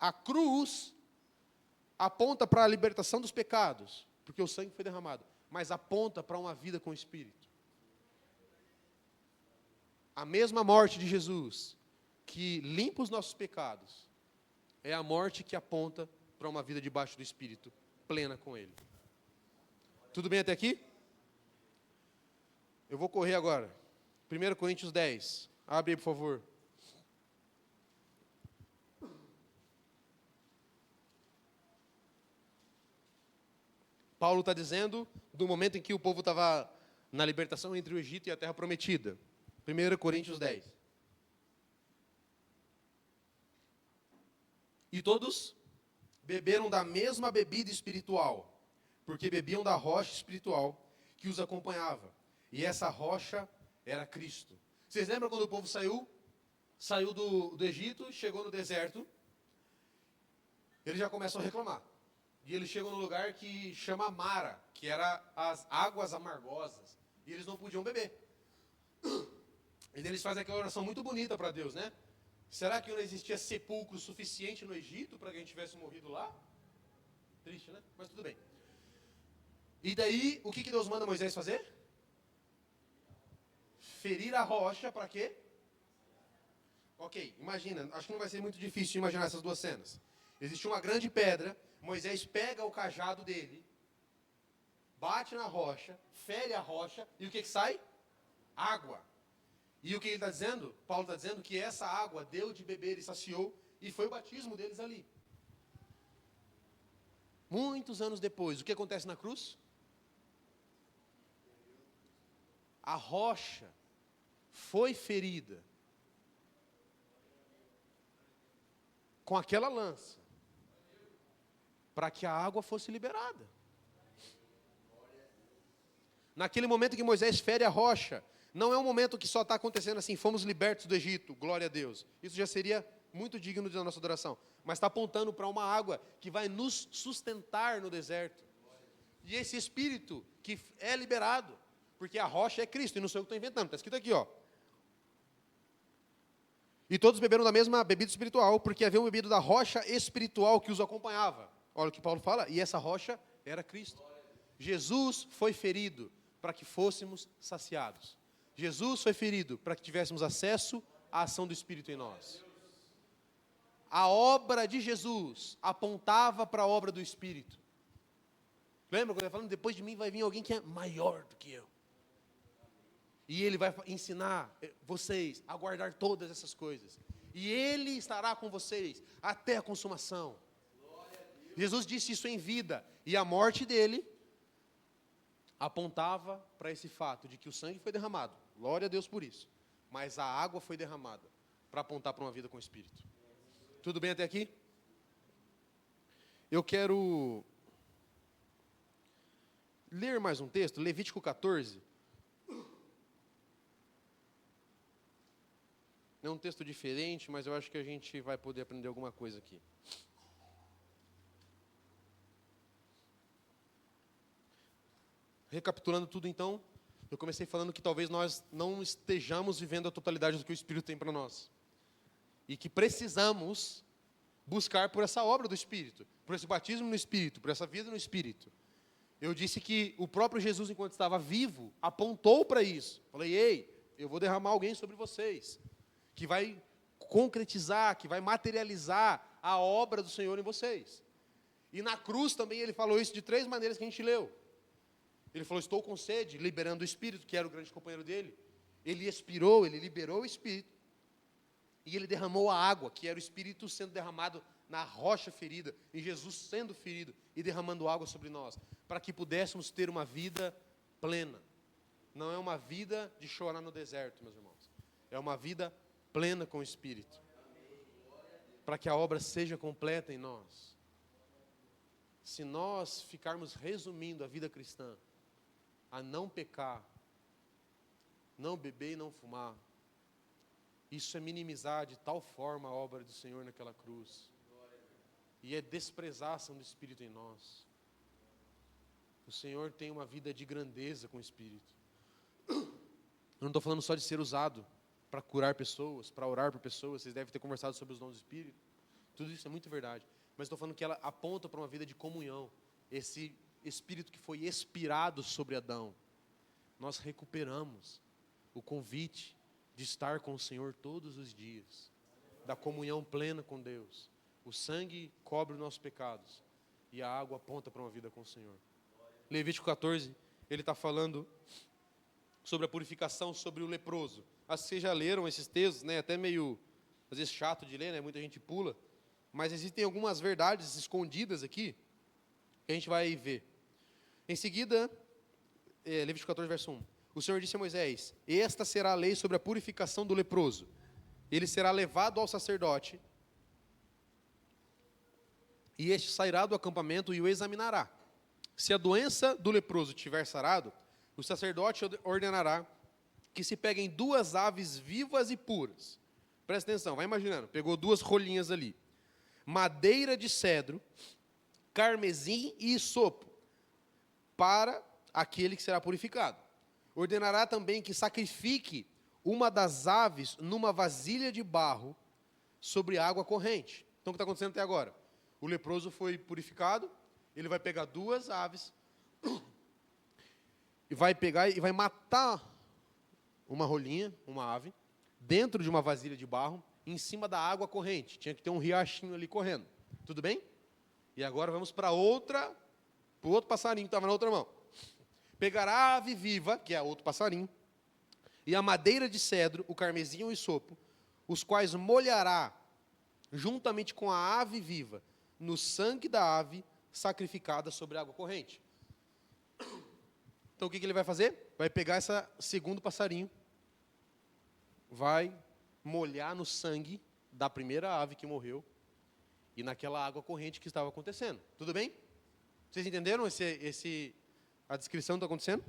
a cruz aponta para a libertação dos pecados, porque o sangue foi derramado, mas aponta para uma vida com o Espírito. A mesma morte de Jesus, que limpa os nossos pecados, é a morte que aponta para uma vida debaixo do Espírito, plena com Ele. Tudo bem até aqui? Eu vou correr agora. 1 Coríntios 10. Abre aí, por favor. Paulo está dizendo do momento em que o povo estava na libertação entre o Egito e a terra prometida. 1 Coríntios 10. E todos beberam da mesma bebida espiritual, porque bebiam da rocha espiritual que os acompanhava. E essa rocha era Cristo. Vocês lembram quando o povo saiu do Egito, chegou no deserto, eles já começam a reclamar. E eles chegam num lugar que chama Mara, que era as águas amargosas, e eles não podiam beber. E eles fazem aquela oração muito bonita para Deus, né? Será que não existia sepulcro suficiente no Egito para que a gente tivesse morrido lá? Triste, né? Mas tudo bem. E daí, o que Deus manda Moisés fazer? Ferir a rocha para quê? Ok, imagina, acho que não vai ser muito difícil imaginar essas duas cenas. Existe uma grande pedra, Moisés pega o cajado dele, bate na rocha, fere a rocha, e o que sai? Água. E o que ele está dizendo? Paulo está dizendo que essa água deu de beber e saciou, e foi o batismo deles ali. Muitos anos depois, o que acontece na cruz? A rocha foi ferida com aquela lança, para que a água fosse liberada. Naquele momento que Moisés fere a rocha, não é um momento que só está acontecendo assim, fomos libertos do Egito, glória a Deus. Isso já seria muito digno da nossa adoração. Mas está apontando para uma água que vai nos sustentar no deserto. E esse Espírito que é liberado, porque a rocha é Cristo, e não sou eu que estou inventando, está escrito aqui, E todos beberam da mesma bebida espiritual, porque haviam bebido da rocha espiritual que os acompanhava. Olha o que Paulo fala, e essa rocha era Cristo. Jesus foi ferido para que fôssemos saciados. Jesus foi ferido para que tivéssemos acesso à ação do Espírito em nós. A obra de Jesus apontava para a obra do Espírito. Lembra quando ele falando, depois de mim vai vir alguém que é maior do que eu. E ele vai ensinar vocês a guardar todas essas coisas. E ele estará com vocês até a consumação. Jesus disse isso em vida. E a morte dele apontava para esse fato de que o sangue foi derramado. Glória a Deus por isso. Mas a água foi derramada para apontar para uma vida com o Espírito. Tudo bem até aqui? Eu quero ler mais um texto, Levítico 14. É um texto diferente, mas eu acho que a gente vai poder aprender alguma coisa aqui. Recapitulando tudo então, eu comecei falando que talvez nós não estejamos vivendo a totalidade do que o Espírito tem para nós. E que precisamos buscar por essa obra do Espírito, por esse batismo no Espírito, por essa vida no Espírito. Eu disse que o próprio Jesus, enquanto estava vivo, apontou para isso. Falei, ei, eu vou derramar alguém sobre vocês, que vai concretizar, que vai materializar a obra do Senhor em vocês. E na cruz também ele falou isso de 3 maneiras que a gente leu. Ele falou, estou com sede, liberando o Espírito, que era o grande companheiro dele. Ele expirou, ele liberou o Espírito. E ele derramou a água, que era o Espírito sendo derramado na rocha ferida, em Jesus sendo ferido e derramando água sobre nós, para que pudéssemos ter uma vida plena. Não é uma vida de chorar no deserto, meus irmãos. É uma vida plena com o Espírito. Para que a obra seja completa em nós. Se nós ficarmos resumindo a vida cristã a não pecar, não beber e não fumar, isso é minimizar de tal forma a obra do Senhor naquela cruz. E é desprezar a ação do Espírito em nós. O Senhor tem uma vida de grandeza com o Espírito. Eu não estou falando só de ser usado para curar pessoas, para orar por pessoas. Vocês devem ter conversado sobre os dons do Espírito. Tudo isso é muito verdade. Mas estou falando que ela aponta para uma vida de comunhão. Esse Espírito que foi expirado sobre Adão. Nós recuperamos o convite de estar com o Senhor todos os dias. Da comunhão plena com Deus. O sangue cobre os nossos pecados. E a água aponta para uma vida com o Senhor. Levítico 14, ele está falando sobre a purificação, sobre o leproso. Acho que vocês já leram esses textos, né? Até meio, às vezes, chato de ler, né? Muita gente pula. Mas existem algumas verdades escondidas aqui, que a gente vai ver. Em seguida, Levítico 14, verso 1. O Senhor disse a Moisés, esta será a lei sobre a purificação do leproso. Ele será levado ao sacerdote, e este sairá do acampamento e o examinará. Se a doença do leproso tiver sarado, o sacerdote ordenará que se peguem 2 aves vivas e puras. Presta atenção, vai imaginando, pegou 2 rolinhas ali. Madeira de cedro, carmesim e isopo, para aquele que será purificado. Ordenará também que sacrifique uma das aves numa vasilha de barro sobre água corrente. Então o que está acontecendo até agora? O leproso foi purificado, ele vai pegar 2 aves e vai pegar e vai matar uma rolinha, uma ave, dentro de uma vasilha de barro, em cima da água corrente. Tinha que ter um riachinho ali correndo. Tudo bem? E agora vamos para o outro passarinho que estava na outra mão. Pegará a ave viva, que é outro passarinho, e a madeira de cedro, o carmesim e o isopo, os quais molhará juntamente com a ave viva, no sangue da ave sacrificada sobre a água corrente. Então o que ele vai fazer? Vai pegar esse segundo passarinho, vai molhar no sangue da primeira ave que morreu e naquela água corrente que estava acontecendo. Tudo bem? Vocês entenderam a descrição do que está acontecendo?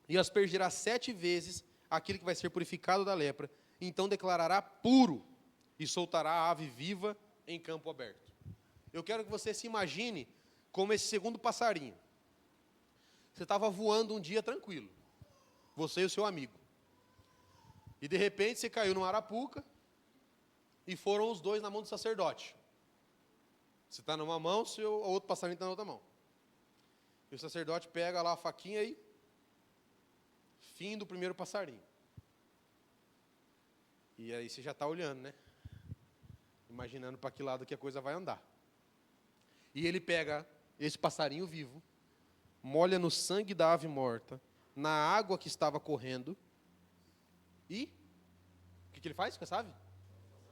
E aspergirá 7 vezes aquele que vai ser purificado da lepra, então declarará puro e soltará a ave viva em campo aberto. Eu quero que você se imagine como esse segundo passarinho. Você estava voando um dia tranquilo, você e o seu amigo. E de repente você caiu numa arapuca e foram os 2 na mão do sacerdote. Você está numa mão, o outro passarinho está na outra mão. E o sacerdote pega lá a faquinha e fim do primeiro passarinho. E aí você já está olhando, né? Imaginando para que lado que a coisa vai andar. E ele pega esse passarinho vivo, molha no sangue da ave morta, na água que estava correndo, e o que ele faz com essa ave?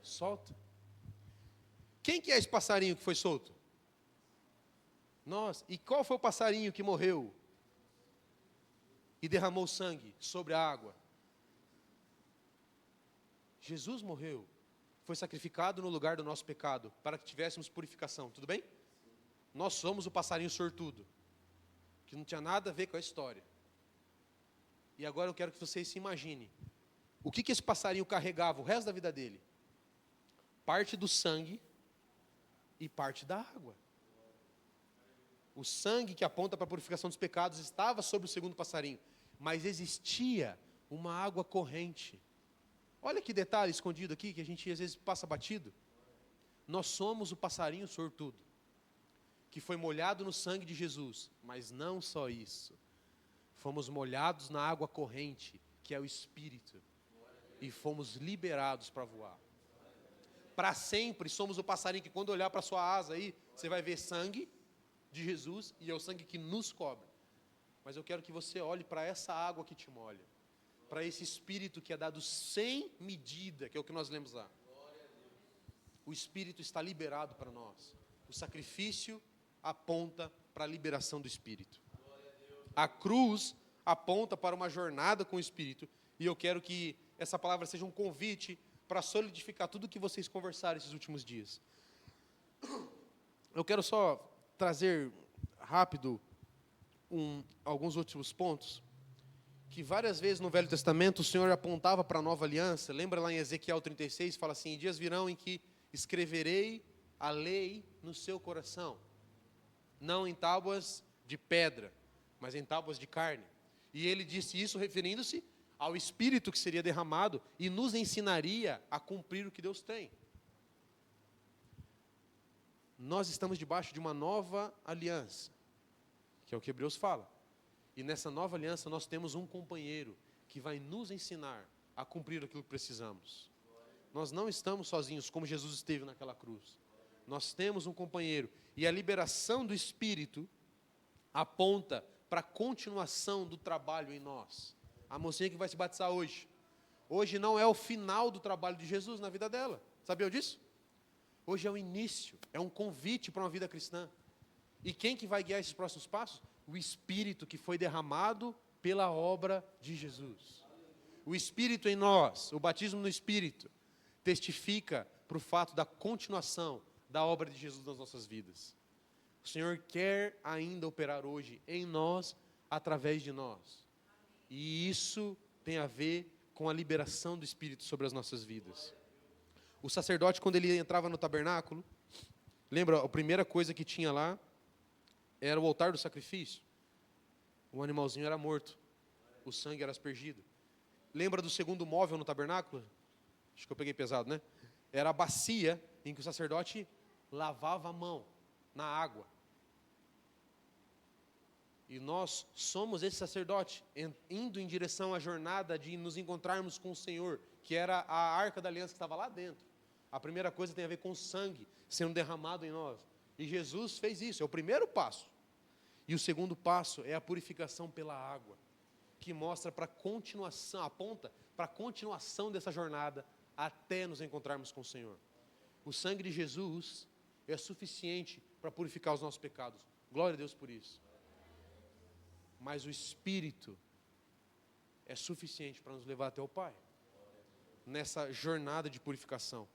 Solta. Quem que é esse passarinho que foi solto? E qual foi o passarinho que morreu e derramou sangue sobre a água? Jesus morreu, foi sacrificado no lugar do nosso pecado, para que tivéssemos purificação, tudo bem? Nós somos o passarinho sortudo, que não tinha nada a ver com a história. E agora eu quero que vocês se imaginem, o que esse passarinho carregava o resto da vida dele? Parte do sangue e parte da água. O sangue que aponta para a purificação dos pecados estava sobre o segundo passarinho, mas existia uma água corrente. Olha que detalhe escondido aqui, que a gente às vezes passa batido. Nós somos o passarinho sortudo, que foi molhado no sangue de Jesus, mas não só isso. Fomos molhados na água corrente, que é o Espírito, e fomos liberados para voar. Para sempre somos o passarinho que quando olhar para a sua asa aí, você vai ver sangue de Jesus, e é o sangue que nos cobre. Mas eu quero que você olhe para essa água que te molha, para esse Espírito que é dado sem medida, que é o que nós lemos lá. O Espírito está liberado para nós. O sacrifício aponta para a liberação do Espírito. A cruz aponta para uma jornada com o Espírito, e eu quero que essa palavra seja um convite para solidificar tudo o que vocês conversaram esses últimos dias. Eu quero só trazer rápido alguns últimos pontos, que várias vezes no Velho Testamento o Senhor apontava para a nova aliança. Lembra lá em Ezequiel 36, fala assim: em dias virão em que escreverei a lei no seu coração, não em tábuas de pedra, mas em tábuas de carne. E ele disse isso referindo-se ao Espírito que seria derramado e nos ensinaria a cumprir o que Deus tem. Nós estamos debaixo de uma nova aliança, que é o que Hebreus fala. E nessa nova aliança nós temos um companheiro que vai nos ensinar a cumprir aquilo que precisamos. Nós não estamos sozinhos como Jesus esteve naquela cruz. Nós temos um companheiro. E a liberação do Espírito aponta para a continuação do trabalho em nós. A mocinha que vai se batizar hoje. Hoje não é o final do trabalho de Jesus na vida dela. Sabia disso? Hoje é o início, é um convite para uma vida cristã. E quem que vai guiar esses próximos passos? O Espírito que foi derramado pela obra de Jesus. O Espírito em nós, o batismo no Espírito, testifica para o fato da continuação da obra de Jesus nas nossas vidas. O Senhor quer ainda operar hoje em nós, através de nós. E isso tem a ver com a liberação do Espírito sobre as nossas vidas. O sacerdote, quando ele entrava no tabernáculo, lembra, a primeira coisa que tinha lá era o altar do sacrifício. O animalzinho era morto, o sangue era aspergido. Lembra do segundo móvel no tabernáculo? Acho que eu peguei pesado, né? Era a bacia em que o sacerdote lavava a mão na água. E nós somos esse sacerdote, indo em direção à jornada de nos encontrarmos com o Senhor, que era a arca da aliança que estava lá dentro. A primeira coisa tem a ver com o sangue sendo derramado em nós. E Jesus fez isso, é o primeiro passo. E o segundo passo é a purificação pela água, que mostra para a continuação, aponta para a continuação dessa jornada até nos encontrarmos com o Senhor. O sangue de Jesus é suficiente para purificar os nossos pecados. Glória a Deus por isso. Mas o Espírito é suficiente para nos levar até o Pai, nessa jornada de purificação.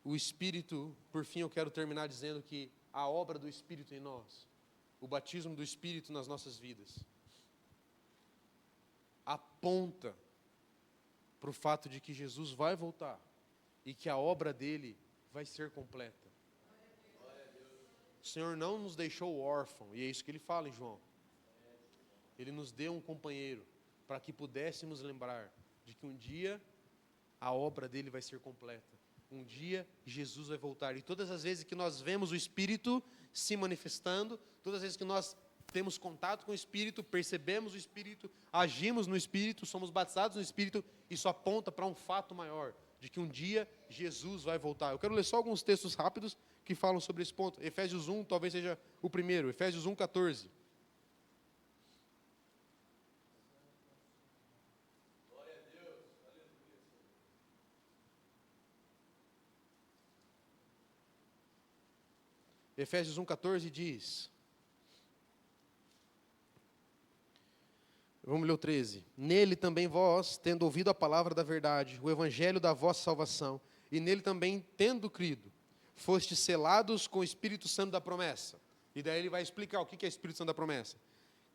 O Espírito, por fim, eu quero terminar dizendo que a obra do Espírito em nós, o batismo do Espírito nas nossas vidas, aponta para o fato de que Jesus vai voltar e que a obra dele vai ser completa. O Senhor não nos deixou órfão, e é isso que ele fala em João. Ele nos deu um companheiro para que pudéssemos lembrar de que um dia a obra dele vai ser completa. Um dia Jesus vai voltar. E todas as vezes que nós vemos o Espírito se manifestando, todas as vezes que nós temos contato com o Espírito, percebemos o Espírito, agimos no Espírito, somos batizados no Espírito, isso aponta para um fato maior, de que um dia Jesus vai voltar. Eu quero ler só alguns textos rápidos que falam sobre esse ponto. Efésios 1 talvez seja o primeiro. Efésios 1:14. Efésios 1,14 diz, vamos ler o 13. Nele também vós, tendo ouvido a palavra da verdade, o evangelho da vossa salvação, e nele também, tendo crido, fostes selados com o Espírito Santo da promessa. E daí ele vai explicar o que é o Espírito Santo da promessa.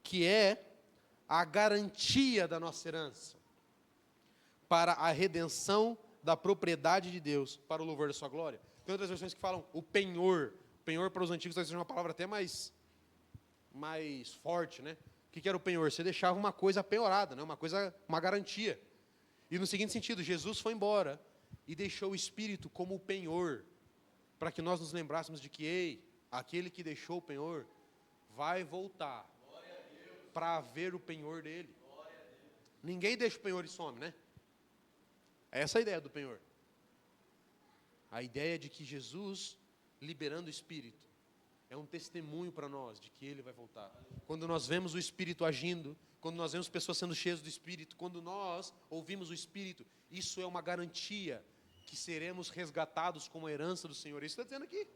Que é a garantia da nossa herança para a redenção da propriedade de Deus, para o louvor da sua glória. Tem outras versões que falam o penhor. Penhor para os antigos talvez seja uma palavra até mais forte, né? O que era o penhor? Você deixava uma coisa penhorada, né? Uma garantia. E no seguinte sentido, Jesus foi embora e deixou o Espírito como o penhor, para que nós nos lembrássemos de que, ei, aquele que deixou o penhor vai voltar para ver o penhor dele. Ninguém deixa o penhor e some, né? Essa é a ideia do penhor. A ideia de que Jesus, liberando o Espírito, é um testemunho para nós de que Ele vai voltar. Quando nós vemos o Espírito agindo, quando nós vemos pessoas sendo cheias do Espírito, quando nós ouvimos o Espírito, isso é uma garantia que seremos resgatados como a herança do Senhor. Isso está dizendo aqui.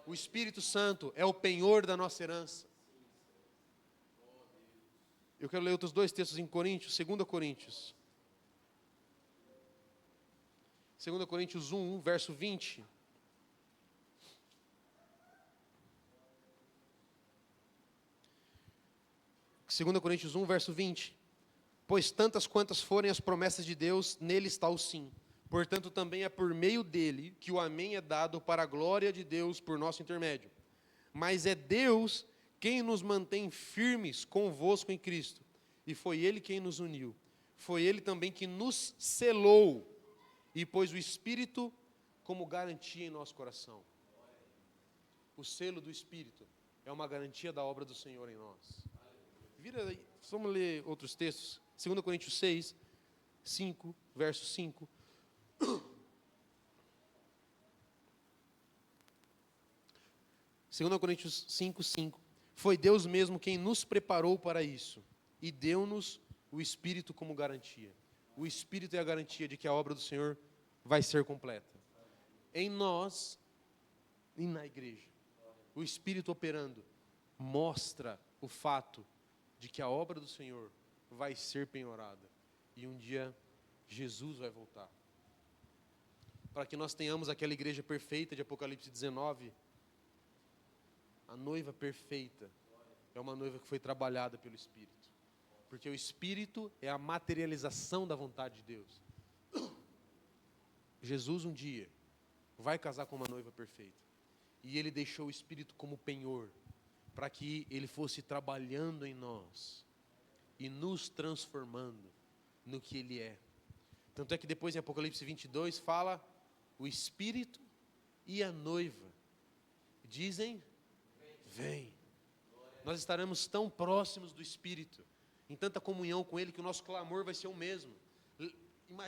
O Espírito Santo é o penhor da nossa herança. Eu quero ler outros dois textos em Coríntios, 2 Coríntios. 2 Coríntios 1, verso 20. Segunda Coríntios 1, verso 20. Pois tantas quantas forem as promessas de Deus, nele está o sim. Portanto, também é por meio dele que o amém é dado para a glória de Deus por nosso intermédio. Mas é Deus quem nos mantém firmes convosco em Cristo. E foi Ele quem nos uniu. Foi Ele também que nos selou e pôs o Espírito como garantia em nosso coração. O selo do Espírito é uma garantia da obra do Senhor em nós. Vira aí, vamos ler outros textos. 2 Coríntios 6, 5, verso 5. 2 Coríntios 5, 5. Foi Deus mesmo quem nos preparou para isso e deu-nos o Espírito como garantia. O Espírito é a garantia de que a obra do Senhor vai ser completa. Em nós e na igreja. O Espírito operando mostra o fato de que a obra do Senhor vai ser penhorada. E um dia Jesus vai voltar. Para que nós tenhamos aquela igreja perfeita de Apocalipse 19, a noiva perfeita é uma noiva que foi trabalhada pelo Espírito. Porque o Espírito é a materialização da vontade de Deus. Jesus um dia vai casar com uma noiva perfeita. E Ele deixou o Espírito como penhor, para que Ele fosse trabalhando em nós e nos transformando no que Ele é. Tanto é que depois em Apocalipse 22 fala, o Espírito e a noiva dizem, vem. Nós estaremos tão próximos do Espírito, em tanta comunhão com Ele, que o nosso clamor vai ser o mesmo.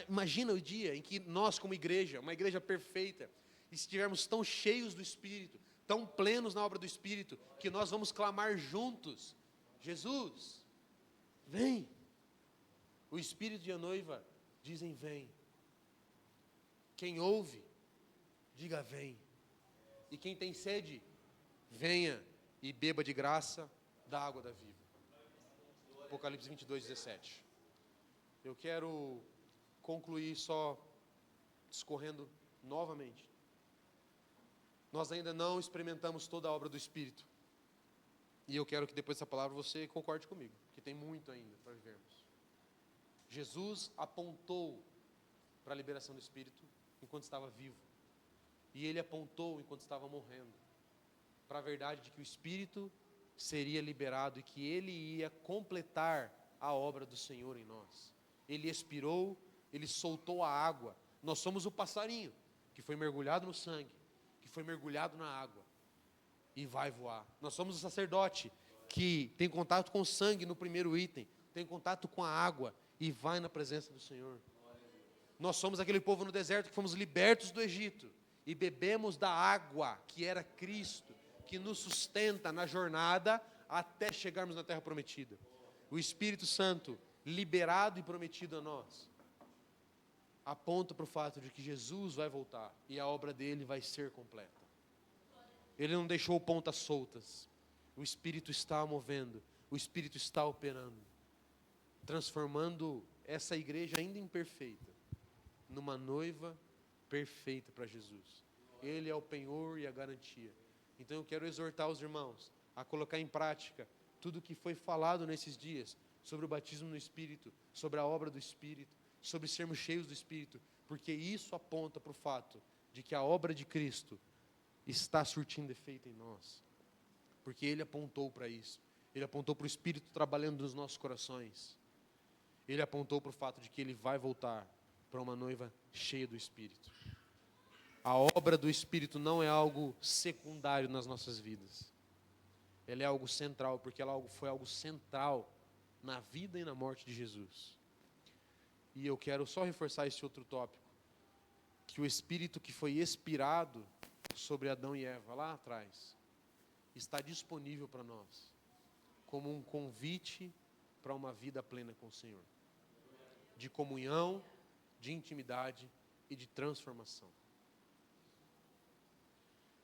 Imagina o dia em que nós, como igreja, uma igreja perfeita, estivermos tão cheios do Espírito, tão plenos na obra do Espírito, que nós vamos clamar juntos, Jesus, vem. O Espírito e a noiva dizem, vem. Quem ouve, diga, vem. E quem tem sede, venha e beba de graça da água da vida. Apocalipse 22, 17. Eu quero concluir só discorrendo novamente. Nós ainda não experimentamos toda a obra do Espírito. E eu quero que depois dessa palavra você concorde comigo, que tem muito ainda para vivermos. Jesus apontou para a liberação do Espírito enquanto estava vivo. E Ele apontou enquanto estava morrendo para a verdade de que o Espírito seria liberado e que Ele ia completar a obra do Senhor em nós. Ele expirou, Ele soltou a água. Nós somos o passarinho que foi mergulhado no sangue, que foi mergulhado na água e vai voar. Nós somos o sacerdote que tem contato com o sangue no primeiro item, tem contato com a água e vai na presença do Senhor. Nós somos aquele povo no deserto que fomos libertos do Egito e bebemos da água que era Cristo, que nos sustenta na jornada até chegarmos na terra prometida. O Espírito Santo, liberado e prometido a nós, aponta para o fato de que Jesus vai voltar e a obra dele vai ser completa. Ele não deixou pontas soltas. O Espírito está movendo, o Espírito está operando, transformando essa igreja ainda imperfeita numa noiva perfeita para Jesus. Ele é o penhor e a garantia. Então eu quero exortar os irmãos a colocar em prática tudo o que foi falado nesses dias sobre o batismo no Espírito, sobre a obra do Espírito, sobre sermos cheios do Espírito, porque isso aponta para o fato de que a obra de Cristo está surtindo efeito em nós, porque Ele apontou para isso. Ele apontou para o Espírito trabalhando nos nossos corações. Ele apontou para o fato de que Ele vai voltar para uma noiva cheia do Espírito. A obra do Espírito não é algo secundário nas nossas vidas. Ela é algo central, porque ela foi algo central na vida e na morte de Jesus. E eu quero só reforçar esse outro tópico, que o Espírito que foi expirado sobre Adão e Eva lá atrás, está disponível para nós, como um convite para uma vida plena com o Senhor, de comunhão, de intimidade e de transformação.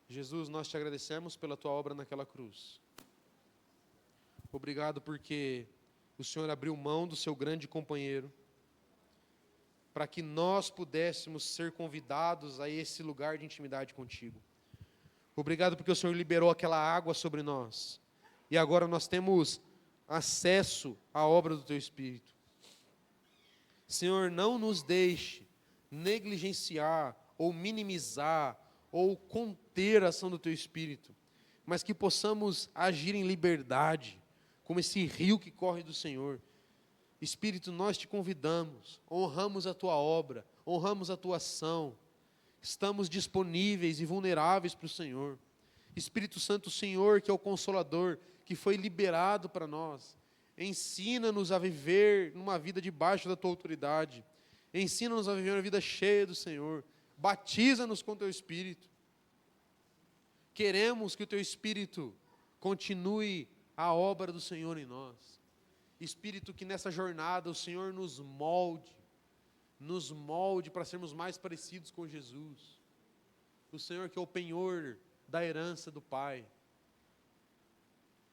Jesus, nós te agradecemos pela tua obra naquela cruz. Obrigado porque o Senhor abriu mão do seu grande companheiro, para que nós pudéssemos ser convidados a esse lugar de intimidade contigo. Obrigado porque o Senhor liberou aquela água sobre nós, e agora nós temos acesso à obra do teu Espírito. Senhor, não nos deixe negligenciar, ou minimizar, ou conter a ação do teu Espírito, mas que possamos agir em liberdade, como esse rio que corre do Senhor. Espírito, nós te convidamos, honramos a tua obra, honramos a tua ação, estamos disponíveis e vulneráveis para o Senhor. Espírito Santo, o Senhor que é o Consolador, que foi liberado para nós, ensina-nos a viver numa vida debaixo da tua autoridade, ensina-nos a viver uma vida cheia do Senhor, batiza-nos com o teu Espírito. Queremos que o teu Espírito continue a obra do Senhor em nós. Espírito, que nessa jornada o Senhor nos molde para sermos mais parecidos com Jesus. O Senhor que é o penhor da herança do Pai,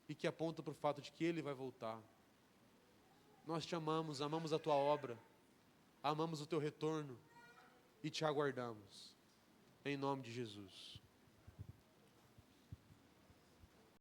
e que aponta para o fato de que Ele vai voltar. Nós te amamos, amamos a tua obra, amamos o teu retorno, e te aguardamos, em nome de Jesus.